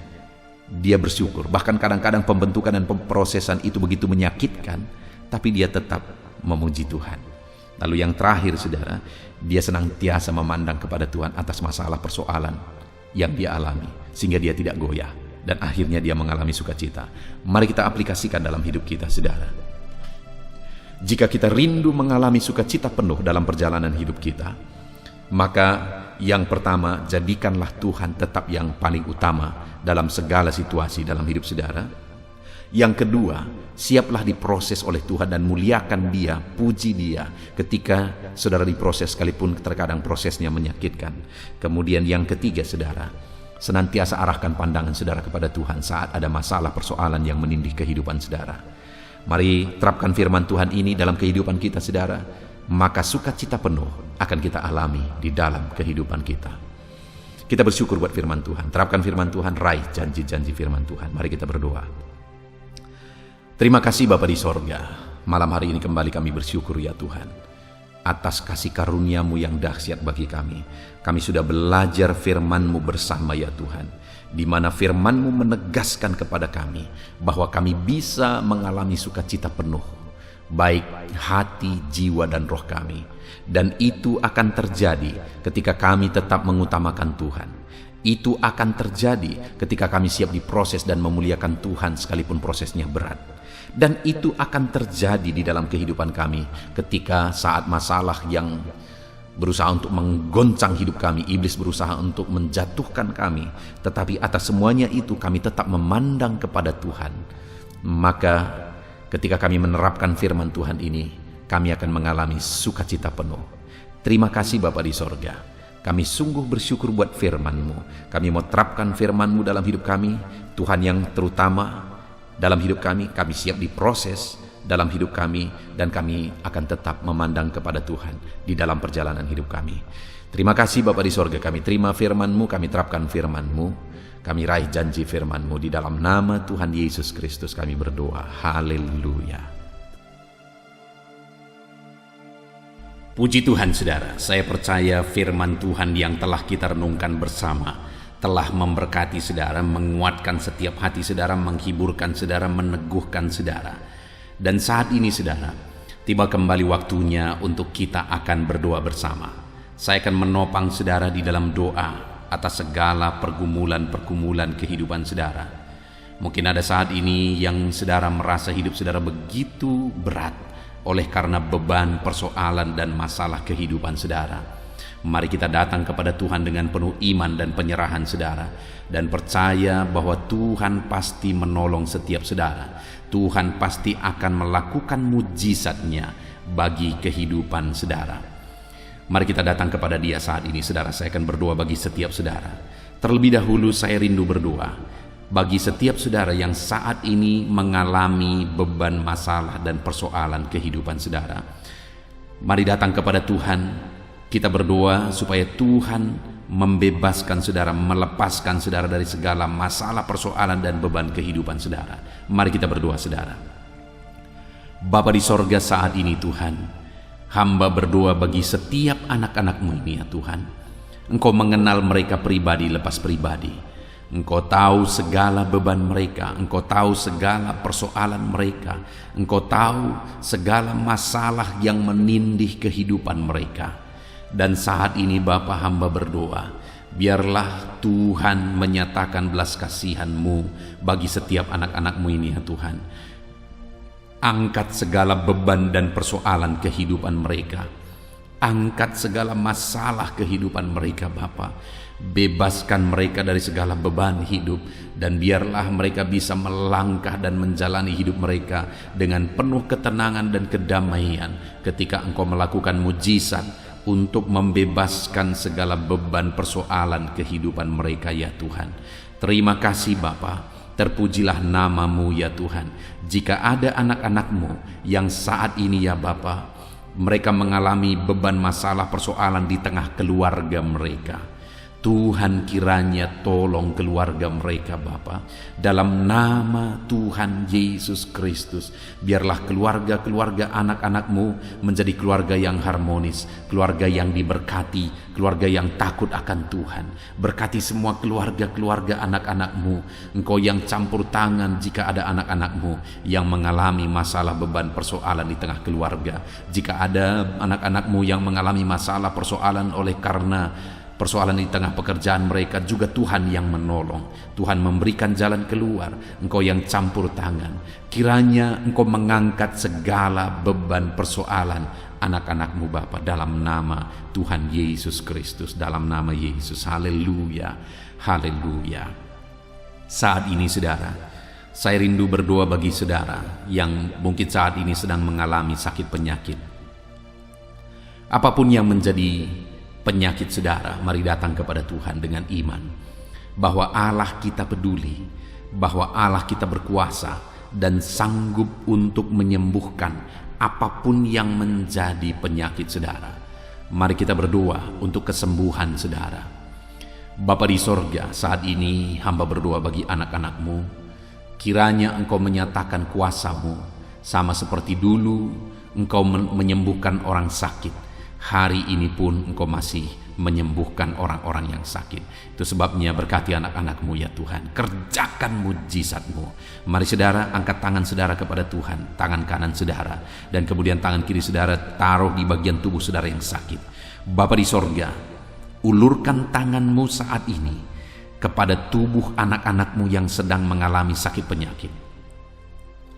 Dia bersyukur. Bahkan kadang-kadang pembentukan dan pemprosesan itu begitu menyakitkan, tapi dia tetap memuji Tuhan. Lalu yang terakhir saudara, dia senantiasa memandang kepada Tuhan atas masalah persoalan yang dia alami, sehingga dia tidak goyah, dan akhirnya dia mengalami sukacita. Mari kita aplikasikan dalam hidup kita saudara. Jika kita rindu mengalami sukacita penuh dalam perjalanan hidup kita, maka yang pertama, jadikanlah Tuhan tetap yang paling utama dalam segala situasi dalam hidup saudara. Yang kedua, siaplah diproses oleh Tuhan dan muliakan dia, puji dia ketika saudara diproses, sekalipun terkadang prosesnya menyakitkan. Kemudian yang ketiga saudara, senantiasa arahkan pandangan saudara kepada Tuhan saat ada masalah persoalan yang menindih kehidupan saudara. Mari terapkan firman Tuhan ini dalam kehidupan kita saudara, maka sukacita penuh akan kita alami di dalam kehidupan kita. Kita bersyukur buat firman Tuhan. Terapkan firman Tuhan, raih janji-janji firman Tuhan. Mari kita berdoa. Terima kasih Bapa di sorga, malam hari ini kembali kami bersyukur ya Tuhan, atas kasih karunia-Mu yang dahsyat bagi kami. Kami sudah belajar firman-Mu bersama ya Tuhan, di mana firman-Mu menegaskan kepada kami bahwa kami bisa mengalami sukacita penuh, baik hati, jiwa, dan roh kami. Dan itu akan terjadi ketika kami tetap mengutamakan Tuhan. Itu akan terjadi ketika kami siap diproses dan memuliakan Tuhan sekalipun prosesnya berat. Dan itu akan terjadi di dalam kehidupan kami ketika saat masalah yang berusaha untuk menggoncang hidup kami, iblis berusaha untuk menjatuhkan kami, tetapi atas semuanya itu kami tetap memandang kepada Tuhan. Maka Ketika kami menerapkan firman Tuhan ini, kami akan mengalami sukacita penuh. Terima kasih Bapa di sorga. Kami sungguh bersyukur buat firman-Mu. Kami mau terapkan firman-Mu dalam hidup kami. Tuhan yang terutama dalam hidup kami siap diproses dalam hidup kami, dan kami akan tetap memandang kepada Tuhan di dalam perjalanan hidup kami. Terima kasih Bapa di sorga, kami terima firman-Mu, kami terapkan firman-Mu. Kami raih janji firman-Mu, di dalam nama Tuhan Yesus Kristus kami berdoa. Haleluya. Puji Tuhan saudara, saya percaya firman Tuhan yang telah kita renungkan bersama telah memberkati saudara, menguatkan setiap hati saudara, menghiburkan saudara, meneguhkan saudara. Dan saat ini saudara, tiba kembali waktunya untuk kita akan berdoa bersama. Saya akan menopang saudara di dalam doa atas segala pergumulan-pergumulan kehidupan saudara. Mungkin ada saat ini yang saudara merasa hidup saudara begitu berat oleh karena beban, persoalan, dan masalah kehidupan saudara. Mari kita datang kepada Tuhan dengan penuh iman dan penyerahan saudara, dan percaya bahwa Tuhan pasti menolong setiap saudara. Tuhan pasti akan melakukan mujizat-Nya bagi kehidupan saudara. Mari kita datang kepada Dia saat ini saudara. Saya akan berdoa bagi setiap saudara. Terlebih dahulu saya rindu berdoa bagi setiap saudara yang saat ini mengalami beban, masalah, dan persoalan kehidupan saudara. Mari datang kepada Tuhan. Kita berdoa supaya Tuhan membebaskan saudara, melepaskan saudara dari segala masalah, persoalan, dan beban kehidupan saudara. Mari kita berdoa saudara. Bapa di sorga, saat ini Tuhan, hamba berdoa bagi setiap anak-anak-Mu ini ya Tuhan. Engkau mengenal mereka pribadi lepas pribadi. Engkau tahu segala beban mereka. Engkau tahu segala persoalan mereka. Engkau tahu segala masalah yang menindih kehidupan mereka. Dan saat ini Bapa, hamba berdoa, biarlah Tuhan menyatakan belas kasihan-Mu bagi setiap anak-anak-Mu ini ya Tuhan. Angkat segala beban dan persoalan kehidupan mereka. Angkat segala masalah kehidupan mereka Bapa. Bebaskan mereka dari segala beban hidup, dan biarlah mereka bisa melangkah dan menjalani hidup mereka dengan penuh ketenangan dan kedamaian ketika Engkau melakukan mujizat untuk membebaskan segala beban persoalan kehidupan mereka ya Tuhan. Terima kasih Bapa. Terpujilah nama-Mu ya Tuhan. Jika ada anak-anak-Mu yang saat ini ya Bapa, mereka mengalami beban, masalah, persoalan di tengah keluarga mereka, Tuhan kiranya tolong keluarga mereka Bapa. Dalam nama Tuhan Yesus Kristus, biarlah keluarga-keluarga anak-anak-Mu menjadi keluarga yang harmonis, keluarga yang diberkati, keluarga yang takut akan Tuhan. Berkati semua keluarga-keluarga anak-anak-Mu. Engkau yang campur tangan jika ada anak-anak-Mu yang mengalami masalah, beban, persoalan di tengah keluarga. Jika ada anak-anak-Mu yang mengalami masalah, persoalan oleh karena persoalan di tengah pekerjaan mereka, juga Tuhan yang menolong. Tuhan memberikan jalan keluar. Engkau yang campur tangan. Kiranya Engkau mengangkat segala beban persoalan anak-anak-Mu Bapa, dalam nama Tuhan Yesus Kristus, dalam nama Yesus. Haleluya, haleluya. Saat ini saudara, saya rindu berdoa bagi saudara yang mungkin saat ini sedang mengalami sakit penyakit. Apapun yang menjadi penyakit saudara, mari datang kepada Tuhan dengan iman bahwa Allah kita peduli, bahwa Allah kita berkuasa dan sanggup untuk menyembuhkan apapun yang menjadi penyakit saudara. Mari kita berdoa untuk kesembuhan saudara. Bapa di sorga, saat ini hamba berdoa bagi anak-anak-Mu. Kiranya Engkau menyatakan kuasa-Mu, sama seperti dulu Engkau menyembuhkan orang sakit. Hari ini pun Engkau masih menyembuhkan orang-orang yang sakit. Itu sebabnya berkati anak-anak-Mu ya Tuhan. Kerjakan mujizat-Mu. Mari saudara, angkat tangan saudara kepada Tuhan. Tangan kanan saudara, dan kemudian tangan kiri saudara taruh di bagian tubuh saudara yang sakit. Bapa di sorga, ulurkan tangan-Mu saat ini kepada tubuh anak-anak-Mu yang sedang mengalami sakit penyakit.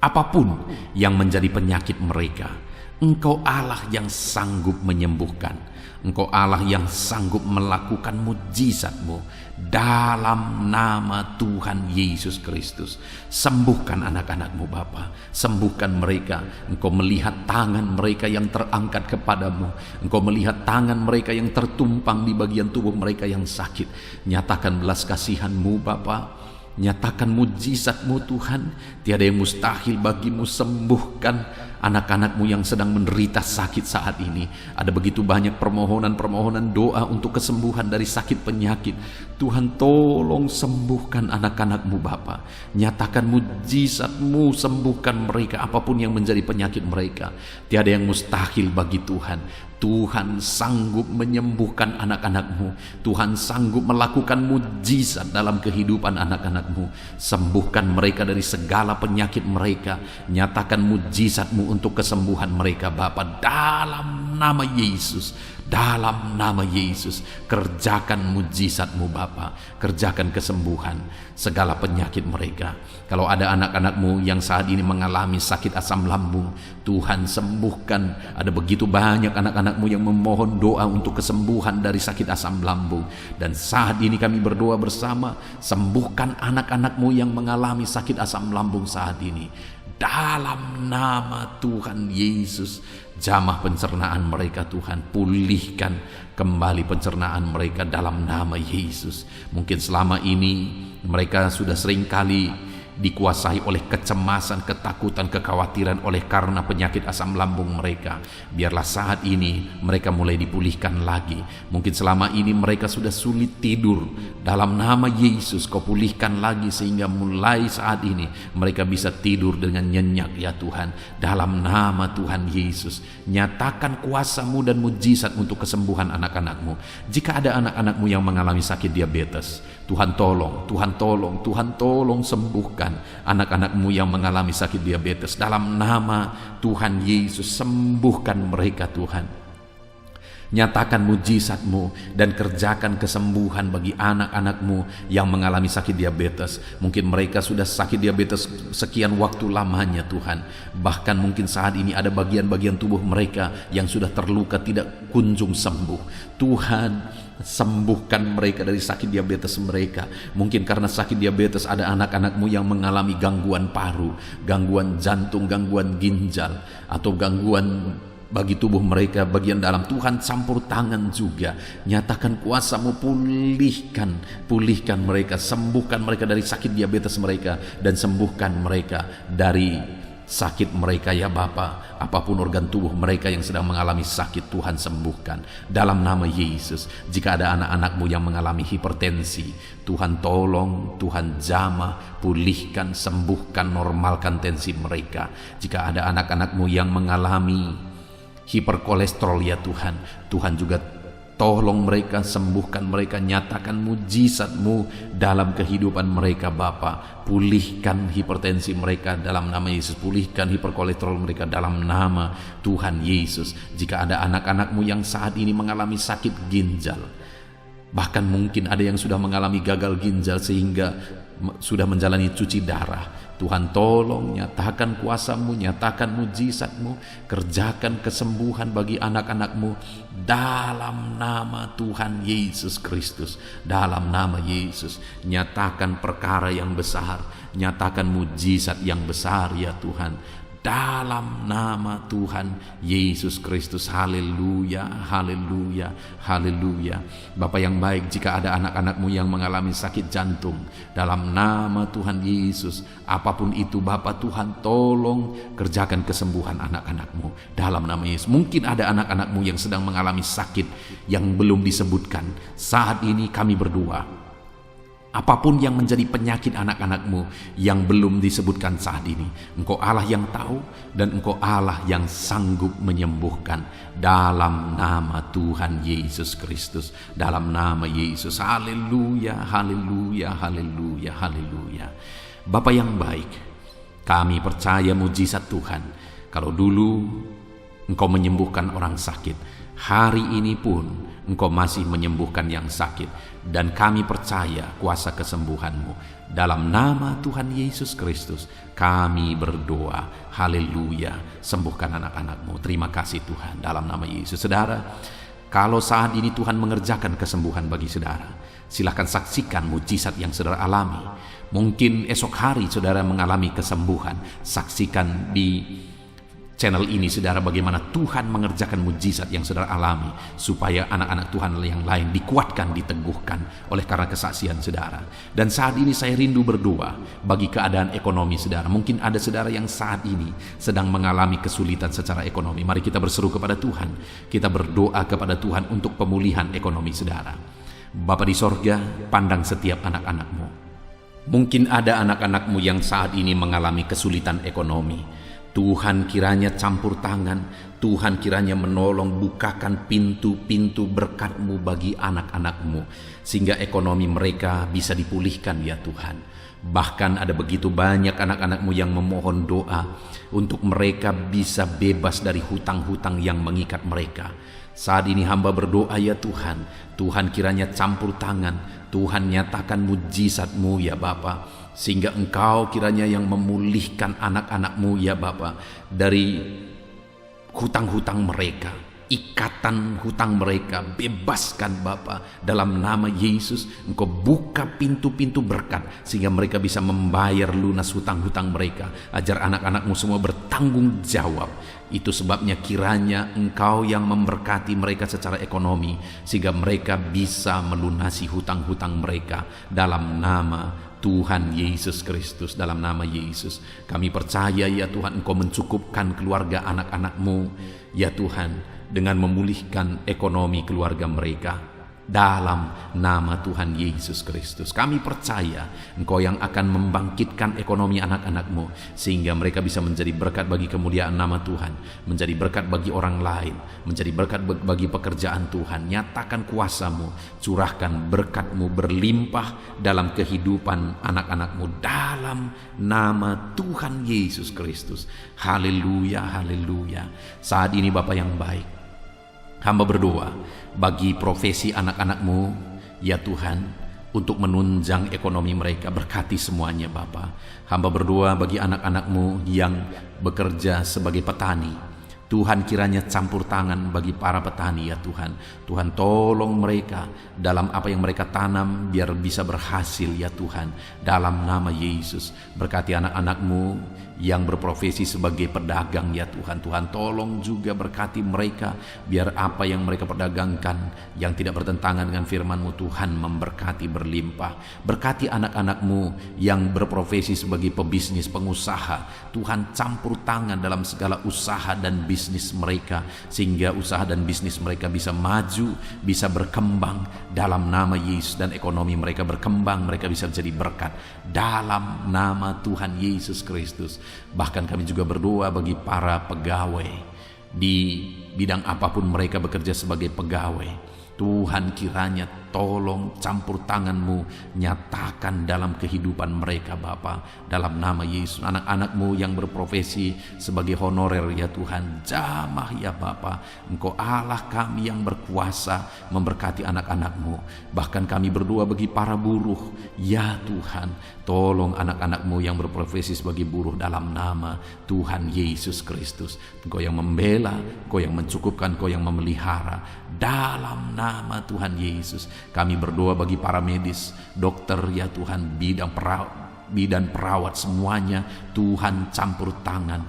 Apapun yang menjadi penyakit mereka, Engkau Allah yang sanggup menyembuhkan. Engkau Allah yang sanggup melakukan mujizat-Mu dalam nama Tuhan Yesus Kristus. Sembuhkan anak-anak-Mu Bapa, sembuhkan mereka. Engkau melihat tangan mereka yang terangkat kepadamu, Engkau melihat tangan mereka yang tertumpang di bagian tubuh mereka yang sakit. Nyatakan belas kasihan-Mu Bapa, nyatakan mujizat-Mu Tuhan. Tiada yang mustahil bagimu. Sembuhkan anak-anak-Mu yang sedang menderita sakit saat ini. Ada begitu banyak permohonan-permohonan doa untuk kesembuhan dari sakit penyakit. Tuhan, tolong sembuhkan anak-anak-Mu Bapa. Nyatakan mujizat-Mu, sembuhkan mereka apapun yang menjadi penyakit mereka. Tiada yang mustahil bagi Tuhan. Tuhan sanggup menyembuhkan anak-anak-Mu. Tuhan sanggup melakukan mujizat dalam kehidupan anak-anak-Mu. Sembuhkan mereka dari segala penyakit mereka. Nyatakan mujizat-Mu untuk kesembuhan mereka Bapa, dalam nama Yesus. Dalam nama Yesus, kerjakan mujizat-Mu Bapa, kerjakan kesembuhan segala penyakit mereka. Kalau ada anak-anak-Mu yang saat ini mengalami sakit asam lambung, Tuhan sembuhkan. Ada begitu banyak anak-anak-Mu yang memohon doa untuk kesembuhan dari sakit asam lambung. Dan saat ini kami berdoa bersama, sembuhkan anak-anak-Mu yang mengalami sakit asam lambung saat ini. Dalam nama Tuhan Yesus, jamah pencernaan mereka Tuhan, pulihkan kembali pencernaan mereka dalam nama Yesus. Mungkin selama ini mereka sudah seringkali dikuasai oleh kecemasan, ketakutan, kekhawatiran oleh karena penyakit asam lambung mereka. Biarlah saat ini mereka mulai dipulihkan lagi. Mungkin selama ini mereka sudah sulit tidur. Dalam nama Yesus, Kau pulihkan lagi sehingga mulai saat ini mereka bisa tidur dengan nyenyak ya Tuhan. Dalam nama Tuhan Yesus, nyatakan kuasa-Mu dan mujizat untuk kesembuhan anak-anak-Mu. Jika ada anak-anak-Mu yang mengalami sakit diabetes, Tuhan tolong, Tuhan tolong, Tuhan tolong sembuhkan anak-anak-Mu yang mengalami sakit diabetes. Dalam nama Tuhan Yesus, sembuhkan mereka Tuhan. Nyatakan mujizat-Mu dan kerjakan kesembuhan bagi anak-anak-Mu yang mengalami sakit diabetes. Mungkin mereka sudah sakit diabetes sekian waktu lamanya Tuhan. Bahkan mungkin saat ini ada bagian-bagian tubuh mereka yang sudah terluka tidak kunjung sembuh. Tuhan, sembuhkan mereka dari sakit diabetes mereka. Mungkin karena sakit diabetes ada anak-anak-Mu yang mengalami gangguan paru, gangguan jantung, gangguan ginjal, atau gangguan bagi tubuh mereka bagian dalam. Tuhan campur tangan juga. Nyatakan kuasa-Mu, pulihkan mereka, sembuhkan mereka dari sakit diabetes mereka, dan sembuhkan mereka dari sakit mereka ya Bapa. Apapun organ tubuh mereka yang sedang mengalami sakit, Tuhan sembuhkan dalam nama Yesus. Jika ada anak-anak-Mu yang mengalami hipertensi, Tuhan tolong, Tuhan jamah, pulihkan, sembuhkan, normalkan tensi mereka. Jika ada anak-anak-Mu yang mengalami hiperkolesterol ya Tuhan, Tuhan juga tolong mereka, sembuhkan mereka, nyatakan mujizat-Mu dalam kehidupan mereka Bapa. Pulihkan hipertensi mereka dalam nama Yesus, pulihkan hiperkolesterol mereka dalam nama Tuhan Yesus. Jika ada anak-anak-Mu yang saat ini mengalami sakit ginjal, bahkan mungkin ada yang sudah mengalami gagal ginjal sehingga sudah menjalani cuci darah, Tuhan tolong, nyatakan kuasa-Mu, nyatakan mujizat-Mu, kerjakan kesembuhan bagi anak-anak-Mu dalam nama Tuhan Yesus Kristus. Dalam nama Yesus, nyatakan perkara yang besar, nyatakan mujizat yang besar ya Tuhan. Dalam nama Tuhan Yesus Kristus. Haleluya, haleluya, haleluya. Bapa yang baik, jika ada anak-anak-Mu yang mengalami sakit jantung, dalam nama Tuhan Yesus, apapun itu Bapa, Tuhan tolong kerjakan kesembuhan anak-anak-Mu dalam nama Yesus. Mungkin ada anak-anak-Mu yang sedang mengalami sakit yang belum disebutkan. Saat ini kami berdoa, apapun yang menjadi penyakit anak-anak-Mu yang belum disebutkan saat ini, Engkau Allah yang tahu dan Engkau Allah yang sanggup menyembuhkan dalam nama Tuhan Yesus Kristus. Dalam nama Yesus. Haleluya, haleluya, haleluya, haleluya. Bapa yang baik, kami percaya mujizat Tuhan. Kalau dulu Engkau menyembuhkan orang sakit, hari ini pun Engkau masih menyembuhkan yang sakit. Dan kami percaya kuasa kesembuhan-Mu. Dalam nama Tuhan Yesus Kristus kami berdoa. Haleluya. Sembuhkan anak-anak-Mu. Terima kasih Tuhan. Dalam nama Yesus. Saudara, Kalau saat ini Tuhan mengerjakan kesembuhan bagi saudara, silahkan saksikan mujizat yang saudara alami. Mungkin esok hari saudara mengalami kesembuhan, saksikan di channel ini saudara bagaimana Tuhan mengerjakan mujizat yang saudara alami, supaya anak-anak Tuhan yang lain dikuatkan, diteguhkan oleh karena kesaksian saudara. Dan saat ini saya rindu berdoa bagi keadaan ekonomi saudara. Mungkin ada saudara yang saat ini sedang mengalami kesulitan secara ekonomi. Mari kita berseru kepada Tuhan, kita berdoa kepada Tuhan untuk pemulihan ekonomi saudara. Bapa di sorga, pandang setiap anak-anakmu. Mungkin ada anak-anakmu yang saat ini mengalami kesulitan ekonomi. Tuhan kiranya campur tangan, Tuhan kiranya menolong, bukakan pintu-pintu berkat-Mu bagi anak-anak-Mu, sehingga ekonomi mereka bisa dipulihkan ya Tuhan. Bahkan ada begitu banyak anak-anak-Mu yang memohon doa untuk mereka bisa bebas dari hutang-hutang yang mengikat mereka. Saat ini hamba berdoa ya Tuhan, Tuhan kiranya campur tangan, Tuhan nyatakan mujizat-Mu ya Bapa, sehingga Engkau kiranya yang memulihkan anak-anak-Mu ya Bapa dari hutang-hutang mereka, ikatan hutang mereka, bebaskan Bapa dalam nama Yesus. Engkau buka pintu-pintu berkat sehingga mereka bisa membayar lunas hutang-hutang mereka, ajar anak-anak-Mu semua bertanggung jawab. Itu sebabnya kiranya Engkau yang memberkati mereka secara ekonomi, sehingga mereka bisa melunasi hutang-hutang mereka dalam nama Tuhan Yesus Kristus. Dalam nama Yesus kami percaya ya Tuhan, Engkau mencukupkan keluarga anak-anak-Mu ya Tuhan, dengan memulihkan ekonomi keluarga mereka dalam nama Tuhan Yesus Kristus. Kami percaya Engkau yang akan membangkitkan ekonomi anak-anak-Mu, sehingga mereka bisa menjadi berkat bagi kemuliaan nama Tuhan, menjadi berkat bagi orang lain, menjadi berkat bagi pekerjaan Tuhan. Nyatakan kuasa-Mu, curahkan berkat-Mu berlimpah dalam kehidupan anak-anak-Mu dalam nama Tuhan Yesus Kristus. Haleluya, haleluya. Saat ini Bapa yang baik, hamba berdoa bagi profesi anak-anak-Mu ya Tuhan, untuk menunjang ekonomi mereka. Berkati semuanya Bapa. Hamba berdoa bagi anak-anak-Mu yang bekerja sebagai petani. Tuhan kiranya campur tangan bagi para petani ya Tuhan. Tuhan tolong mereka dalam apa yang mereka tanam biar bisa berhasil ya Tuhan. Dalam nama Yesus, berkati anak-anak-Mu yang berprofesi sebagai pedagang ya Tuhan. Tuhan tolong juga berkati mereka biar apa yang mereka perdagangkan yang tidak bertentangan dengan firman-Mu Tuhan memberkati berlimpah. Berkati anak-anak-Mu yang berprofesi sebagai pebisnis, pengusaha. Tuhan campur tangan dalam segala usaha dan bisnis mereka, sehingga usaha dan bisnis mereka bisa maju, bisa berkembang dalam nama Yesus, dan ekonomi mereka berkembang, mereka bisa menjadi berkat dalam nama Tuhan Yesus Kristus. Bahkan kami juga berdoa bagi para pegawai di bidang apapun mereka bekerja sebagai pegawai. Tuhan kiranya tolong campur tangan-Mu, nyatakan dalam kehidupan mereka Bapa, dalam nama Yesus. Anak-anak-Mu yang berprofesi sebagai honorer ya Tuhan, jamah ya Bapa. Engkau Allah kami yang berkuasa memberkati anak-anak-Mu. Bahkan kami berdoa bagi para buruh ya Tuhan, tolong anak-anak-Mu yang berprofesi sebagai buruh dalam nama Tuhan Yesus Kristus. Engkau yang membela, Engkau yang mencukupkan, Engkau yang memelihara dalam nama Tuhan Yesus. Kami berdoa bagi para medis, dokter ya Tuhan, bidan perawat semuanya, Tuhan campur tangan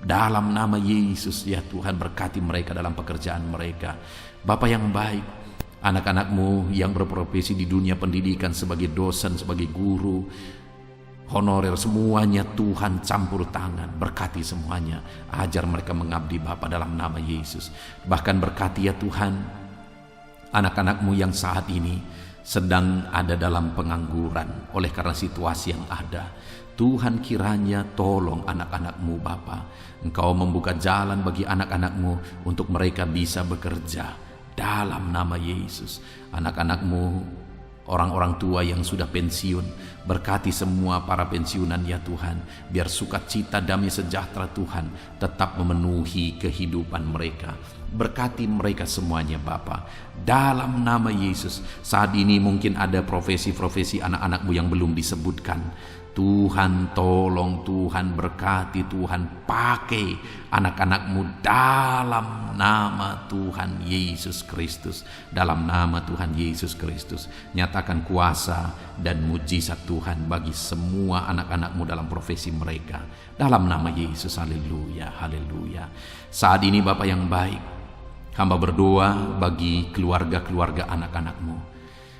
dalam nama Yesus ya Tuhan. Berkati mereka dalam pekerjaan mereka. Bapa yang baik, anak-anak-Mu yang berprofesi di dunia pendidikan sebagai dosen, sebagai guru, honorer, semuanya Tuhan campur tangan, berkati semuanya, ajar mereka mengabdi Bapa dalam nama Yesus. Bahkan berkati ya Tuhan anak-anak-Mu yang saat ini sedang ada dalam pengangguran oleh karena situasi yang ada. Tuhan kiranya tolong anak-anak-Mu Bapa. Engkau membuka jalan bagi anak-anak-Mu untuk mereka bisa bekerja dalam nama Yesus. Anak-anak-Mu, orang-orang tua yang sudah pensiun, berkati semua para pensiunan ya Tuhan, biar sukacita damai sejahtera Tuhan tetap memenuhi kehidupan mereka. Berkati mereka semuanya Bapa, dalam nama Yesus. Saat ini mungkin ada profesi-profesi anak-anak-Mu yang belum disebutkan. Tuhan tolong, Tuhan berkati, Tuhan pakai anak-anak-Mu dalam nama Tuhan Yesus Kristus. Dalam nama Tuhan Yesus Kristus, nyatakan kuasa dan mujizat Tuhan bagi semua anak-anak-Mu dalam profesi mereka. Dalam nama Yesus, haleluya, haleluya. Saat ini Bapa yang baik, hamba berdoa bagi keluarga-keluarga anak-anak-Mu.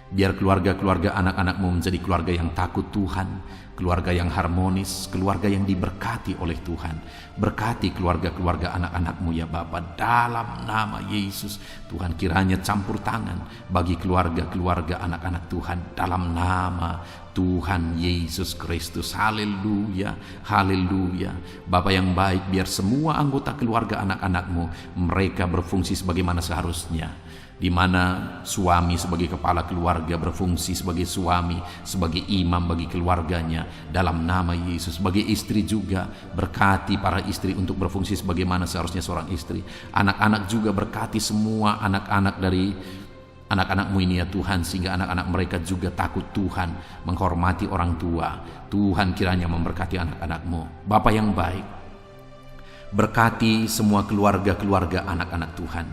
Biar keluarga-keluarga anak-anak-Mu menjadi keluarga yang takut Tuhan, keluarga yang harmonis, keluarga yang diberkati oleh Tuhan. Berkati keluarga-keluarga anak-anak-Mu ya Bapa, dalam nama Yesus. Tuhan kiranya campur tangan bagi keluarga-keluarga anak-anak Tuhan dalam nama Tuhan Yesus Kristus. Haleluya, haleluya. Bapa yang baik, biar semua anggota keluarga anak-anak-Mu mereka berfungsi sebagaimana seharusnya, di mana suami sebagai kepala keluarga berfungsi sebagai suami, sebagai imam bagi keluarganya dalam nama Yesus. Sebagai istri juga, berkati para istri untuk berfungsi sebagaimana seharusnya seorang istri. Anak-anak juga berkati semua anak-anak dari anak-anak-Mu ini ya Tuhan, sehingga anak-anak mereka juga takut Tuhan, menghormati orang tua. Tuhan kiranya memberkati anak-anak-Mu. Bapa yang baik, berkati semua keluarga-keluarga anak-anak Tuhan.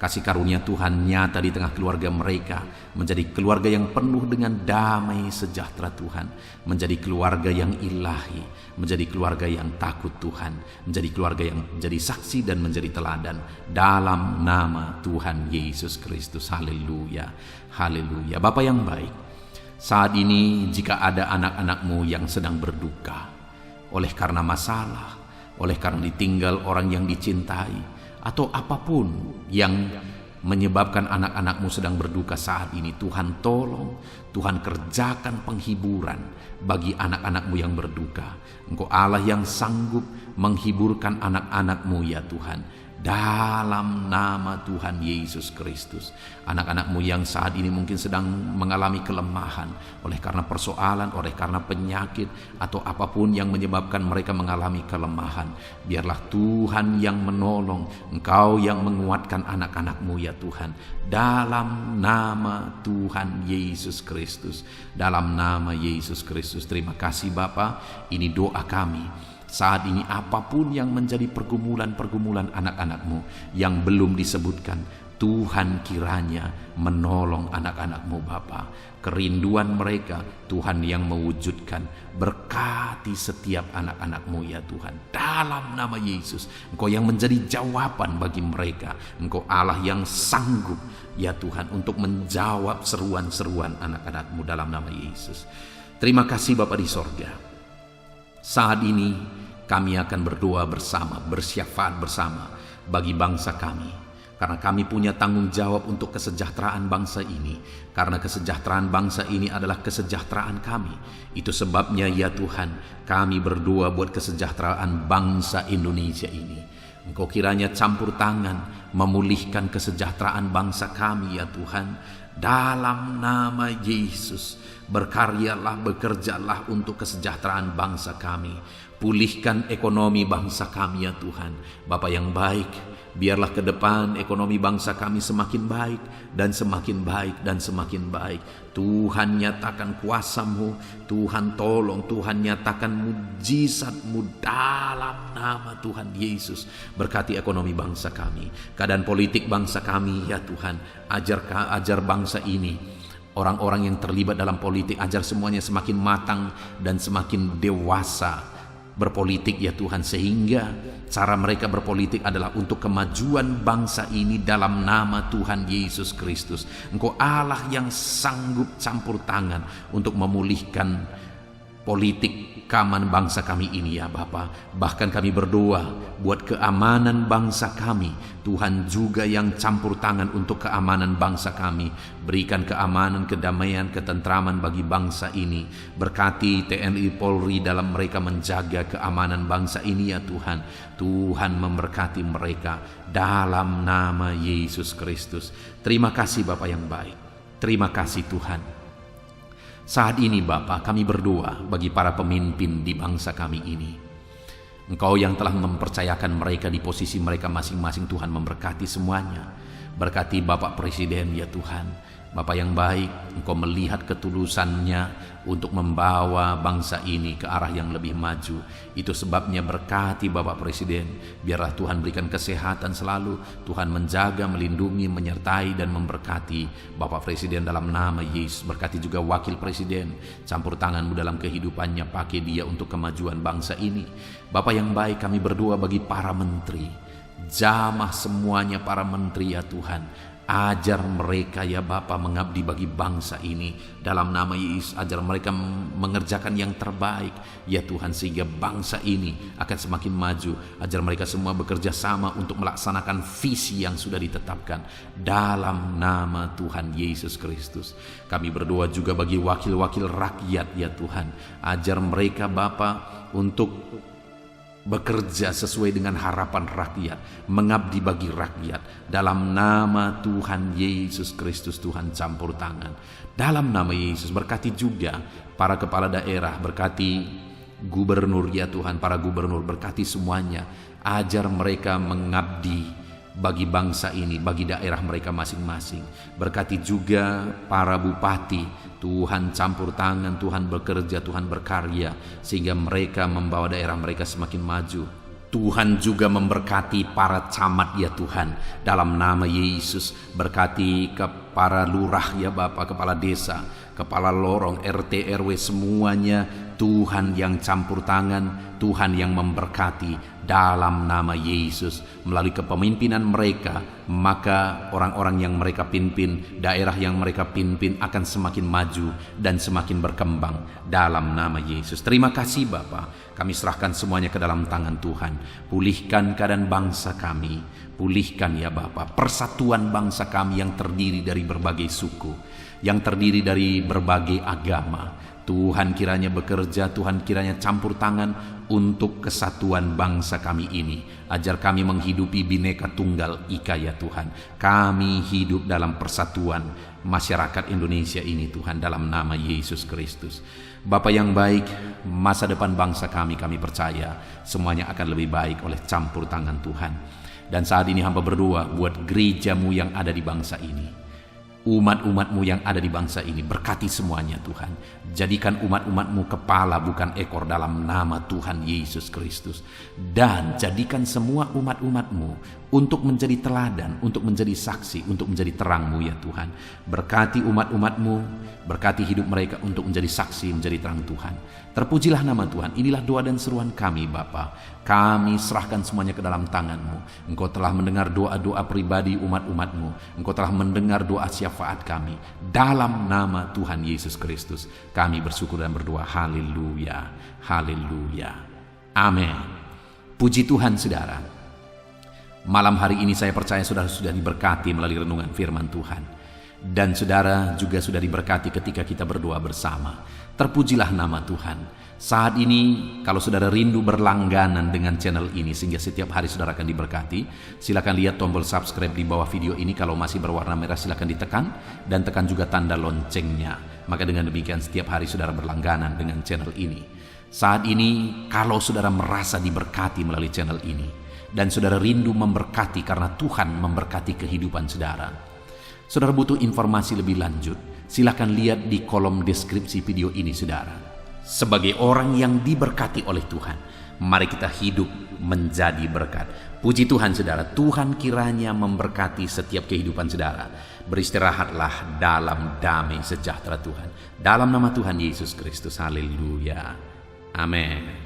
Kasih karunia Tuhan nyata di tengah keluarga mereka, menjadi keluarga yang penuh dengan damai sejahtera Tuhan, menjadi keluarga yang ilahi, menjadi keluarga yang takut Tuhan, menjadi keluarga yang menjadi saksi dan menjadi teladan dalam nama Tuhan Yesus Kristus. Haleluya, haleluya. Bapa yang baik, saat ini jika ada anak-anak-Mu yang sedang berduka oleh karena masalah, oleh karena ditinggal orang yang dicintai, atau apapun yang menyebabkan anak-anak-Mu sedang berduka saat ini, Tuhan tolong, Tuhan kerjakan penghiburan bagi anak-anak-Mu yang berduka. Engkau Allah yang sanggup menghiburkan anak-anak-Mu ya Tuhan, dalam nama Tuhan Yesus Kristus. Anak-anak-Mu yang saat ini mungkin sedang mengalami kelemahan oleh karena persoalan, oleh karena penyakit, atau apapun yang menyebabkan mereka mengalami kelemahan, biarlah Tuhan yang menolong, Engkau yang menguatkan anak-anak-Mu ya Tuhan, dalam nama Tuhan Yesus Kristus. Dalam nama Yesus Kristus. Terima kasih Bapa, ini doa kami. Saat ini apapun yang menjadi pergumulan-pergumulan anak-anak-Mu yang belum disebutkan, Tuhan kiranya menolong anak-anak-Mu Bapa. Kerinduan mereka Tuhan yang mewujudkan. Berkati setiap anak-anak-Mu ya Tuhan, dalam nama Yesus. Engkau yang menjadi jawaban bagi mereka. Engkau Allah yang sanggup ya Tuhan untuk menjawab seruan-seruan anak-anak-Mu dalam nama Yesus. Terima kasih Bapa di sorga. Saat ini kami akan berdoa bersama, bersyafaat bersama bagi bangsa kami. Karena kami punya tanggung jawab untuk kesejahteraan bangsa ini. Karena kesejahteraan bangsa ini adalah kesejahteraan kami. Itu sebabnya ya Tuhan, kami berdoa buat kesejahteraan bangsa Indonesia ini. Engkau kiranya campur tangan memulihkan kesejahteraan bangsa kami ya Tuhan. Dalam nama Yesus, berkaryalah, bekerjalah untuk kesejahteraan bangsa kami. Pulihkan ekonomi bangsa kami ya Tuhan. Bapa yang baik, biarlah ke depan ekonomi bangsa kami semakin baik dan semakin baik dan semakin baik. Tuhan nyatakan kuasa-Mu, Tuhan tolong, Tuhan nyatakan mujizat-Mu dalam nama Tuhan Yesus. Berkati ekonomi bangsa kami, keadaan politik bangsa kami ya Tuhan. Ajar bangsa ini, orang-orang yang terlibat dalam politik, ajar semuanya semakin matang dan semakin dewasa berpolitik ya Tuhan, sehingga cara mereka berpolitik adalah untuk kemajuan bangsa ini dalam nama Tuhan Yesus Kristus. Engkau Allah yang sanggup campur tangan untuk memulihkan politik keamanan bangsa kami ini ya Bapa. Bahkan kami berdoa buat keamanan bangsa kami. Tuhan juga yang campur tangan untuk keamanan bangsa kami. Berikan keamanan, kedamaian, ketentraman bagi bangsa ini. Berkati TNI Polri dalam mereka menjaga keamanan bangsa ini ya Tuhan. Tuhan memberkati mereka dalam nama Yesus Kristus. Terima kasih Bapa yang baik. Terima kasih Tuhan. Saat ini Bapa, kami berdoa bagi para pemimpin di bangsa kami ini. Engkau yang telah mempercayakan mereka di posisi mereka masing-masing, Tuhan memberkati semuanya. Berkati Bapak Presiden ya Tuhan. Bapak yang baik, Engkau melihat ketulusannya untuk membawa bangsa ini ke arah yang lebih maju. Itu sebabnya berkati Bapak Presiden. Biarlah Tuhan berikan kesehatan selalu. Tuhan menjaga, melindungi, menyertai dan memberkati Bapak Presiden dalam nama Yesus. Berkati juga Wakil Presiden. Campur tangan-Mu dalam kehidupannya. Pakai dia untuk kemajuan bangsa ini. Bapak yang baik, kami berdoa bagi para menteri. Jamah semuanya para menteri ya Tuhan. Ajar mereka ya Bapa mengabdi bagi bangsa ini dalam nama Yesus. Ajar mereka mengerjakan yang terbaik ya Tuhan, sehingga bangsa ini akan semakin maju. Ajar mereka semua bekerja sama untuk melaksanakan visi yang sudah ditetapkan dalam nama Tuhan Yesus Kristus. Kami berdoa juga bagi wakil-wakil rakyat ya Tuhan. Ajar mereka Bapa untuk bekerja sesuai dengan harapan rakyat, mengabdi bagi rakyat dalam nama Tuhan Yesus Kristus. Tuhan campur tangan dalam nama Yesus. Berkati juga para kepala daerah, berkati gubernur ya Tuhan, para gubernur, berkati semuanya. Ajar mereka mengabdi bagi bangsa ini, bagi daerah mereka masing-masing. Berkati juga para bupati. Tuhan campur tangan, Tuhan bekerja, Tuhan berkarya, sehingga mereka membawa daerah mereka semakin maju. Tuhan juga memberkati para camat ya Tuhan dalam nama Yesus. Berkati ke para lurah ya Bapak, kepala desa, kepala lorong, RT, RW, semuanya Tuhan yang campur tangan, Tuhan yang memberkati dalam nama Yesus. Melalui kepemimpinan mereka, maka orang-orang yang mereka pimpin, daerah yang mereka pimpin akan semakin maju dan semakin berkembang dalam nama Yesus. Terima kasih Bapa. Kami serahkan semuanya ke dalam tangan Tuhan. Pulihkan keadaan bangsa kami. Pulihkan ya Bapa persatuan bangsa kami yang terdiri dari berbagai suku, yang terdiri dari berbagai agama. Tuhan kiranya bekerja, Tuhan kiranya campur tangan untuk kesatuan bangsa kami ini. Ajar kami menghidupi Bhinneka Tunggal Ika ya Tuhan. Kami hidup dalam persatuan masyarakat Indonesia ini Tuhan, dalam nama Yesus Kristus. Bapa yang baik, masa depan bangsa kami percaya semuanya akan lebih baik oleh campur tangan Tuhan. Dan saat ini hamba berdoa buat gereja-Mu yang ada di bangsa ini, umat-umat-Mu yang ada di bangsa ini. Berkati semuanya Tuhan. Jadikan umat-umat-Mu kepala bukan ekor dalam nama Tuhan Yesus Kristus. Dan jadikan semua umat-umat-Mu untuk menjadi teladan, untuk menjadi saksi, untuk menjadi terang-Mu ya Tuhan. Berkati umat-umat-Mu, berkati hidup mereka untuk menjadi saksi, menjadi terang Tuhan. Terpujilah nama Tuhan. Inilah doa dan seruan kami Bapa. Kami serahkan semuanya ke dalam tangan-Mu. Engkau telah mendengar doa-doa pribadi umat-umat-Mu. Engkau telah mendengar doa syafaat kami. Dalam nama Tuhan Yesus Kristus kami bersyukur dan berdoa. Haleluya, haleluya, amin. Puji Tuhan saudara. Malam hari ini saya percaya saudara sudah diberkati melalui renungan firman Tuhan. Dan saudara juga sudah diberkati ketika kita berdoa bersama. Terpujilah nama Tuhan. Saat ini kalau saudara rindu berlangganan dengan channel ini sehingga setiap hari saudara akan diberkati, silakan lihat tombol subscribe di bawah video ini. Kalau masih berwarna merah silakan ditekan dan tekan juga tanda loncengnya. Maka dengan demikian setiap hari saudara berlangganan dengan channel ini. Saat ini kalau saudara merasa diberkati melalui channel ini dan saudara rindu memberkati karena Tuhan memberkati kehidupan saudara, saudara butuh informasi lebih lanjut, silakan lihat di kolom deskripsi video ini saudara. Sebagai orang yang diberkati oleh Tuhan, mari kita hidup menjadi berkat. Puji Tuhan saudara, Tuhan kiranya memberkati setiap kehidupan saudara. Beristirahatlah dalam damai sejahtera Tuhan. Dalam nama Tuhan Yesus Kristus, haleluya, amin.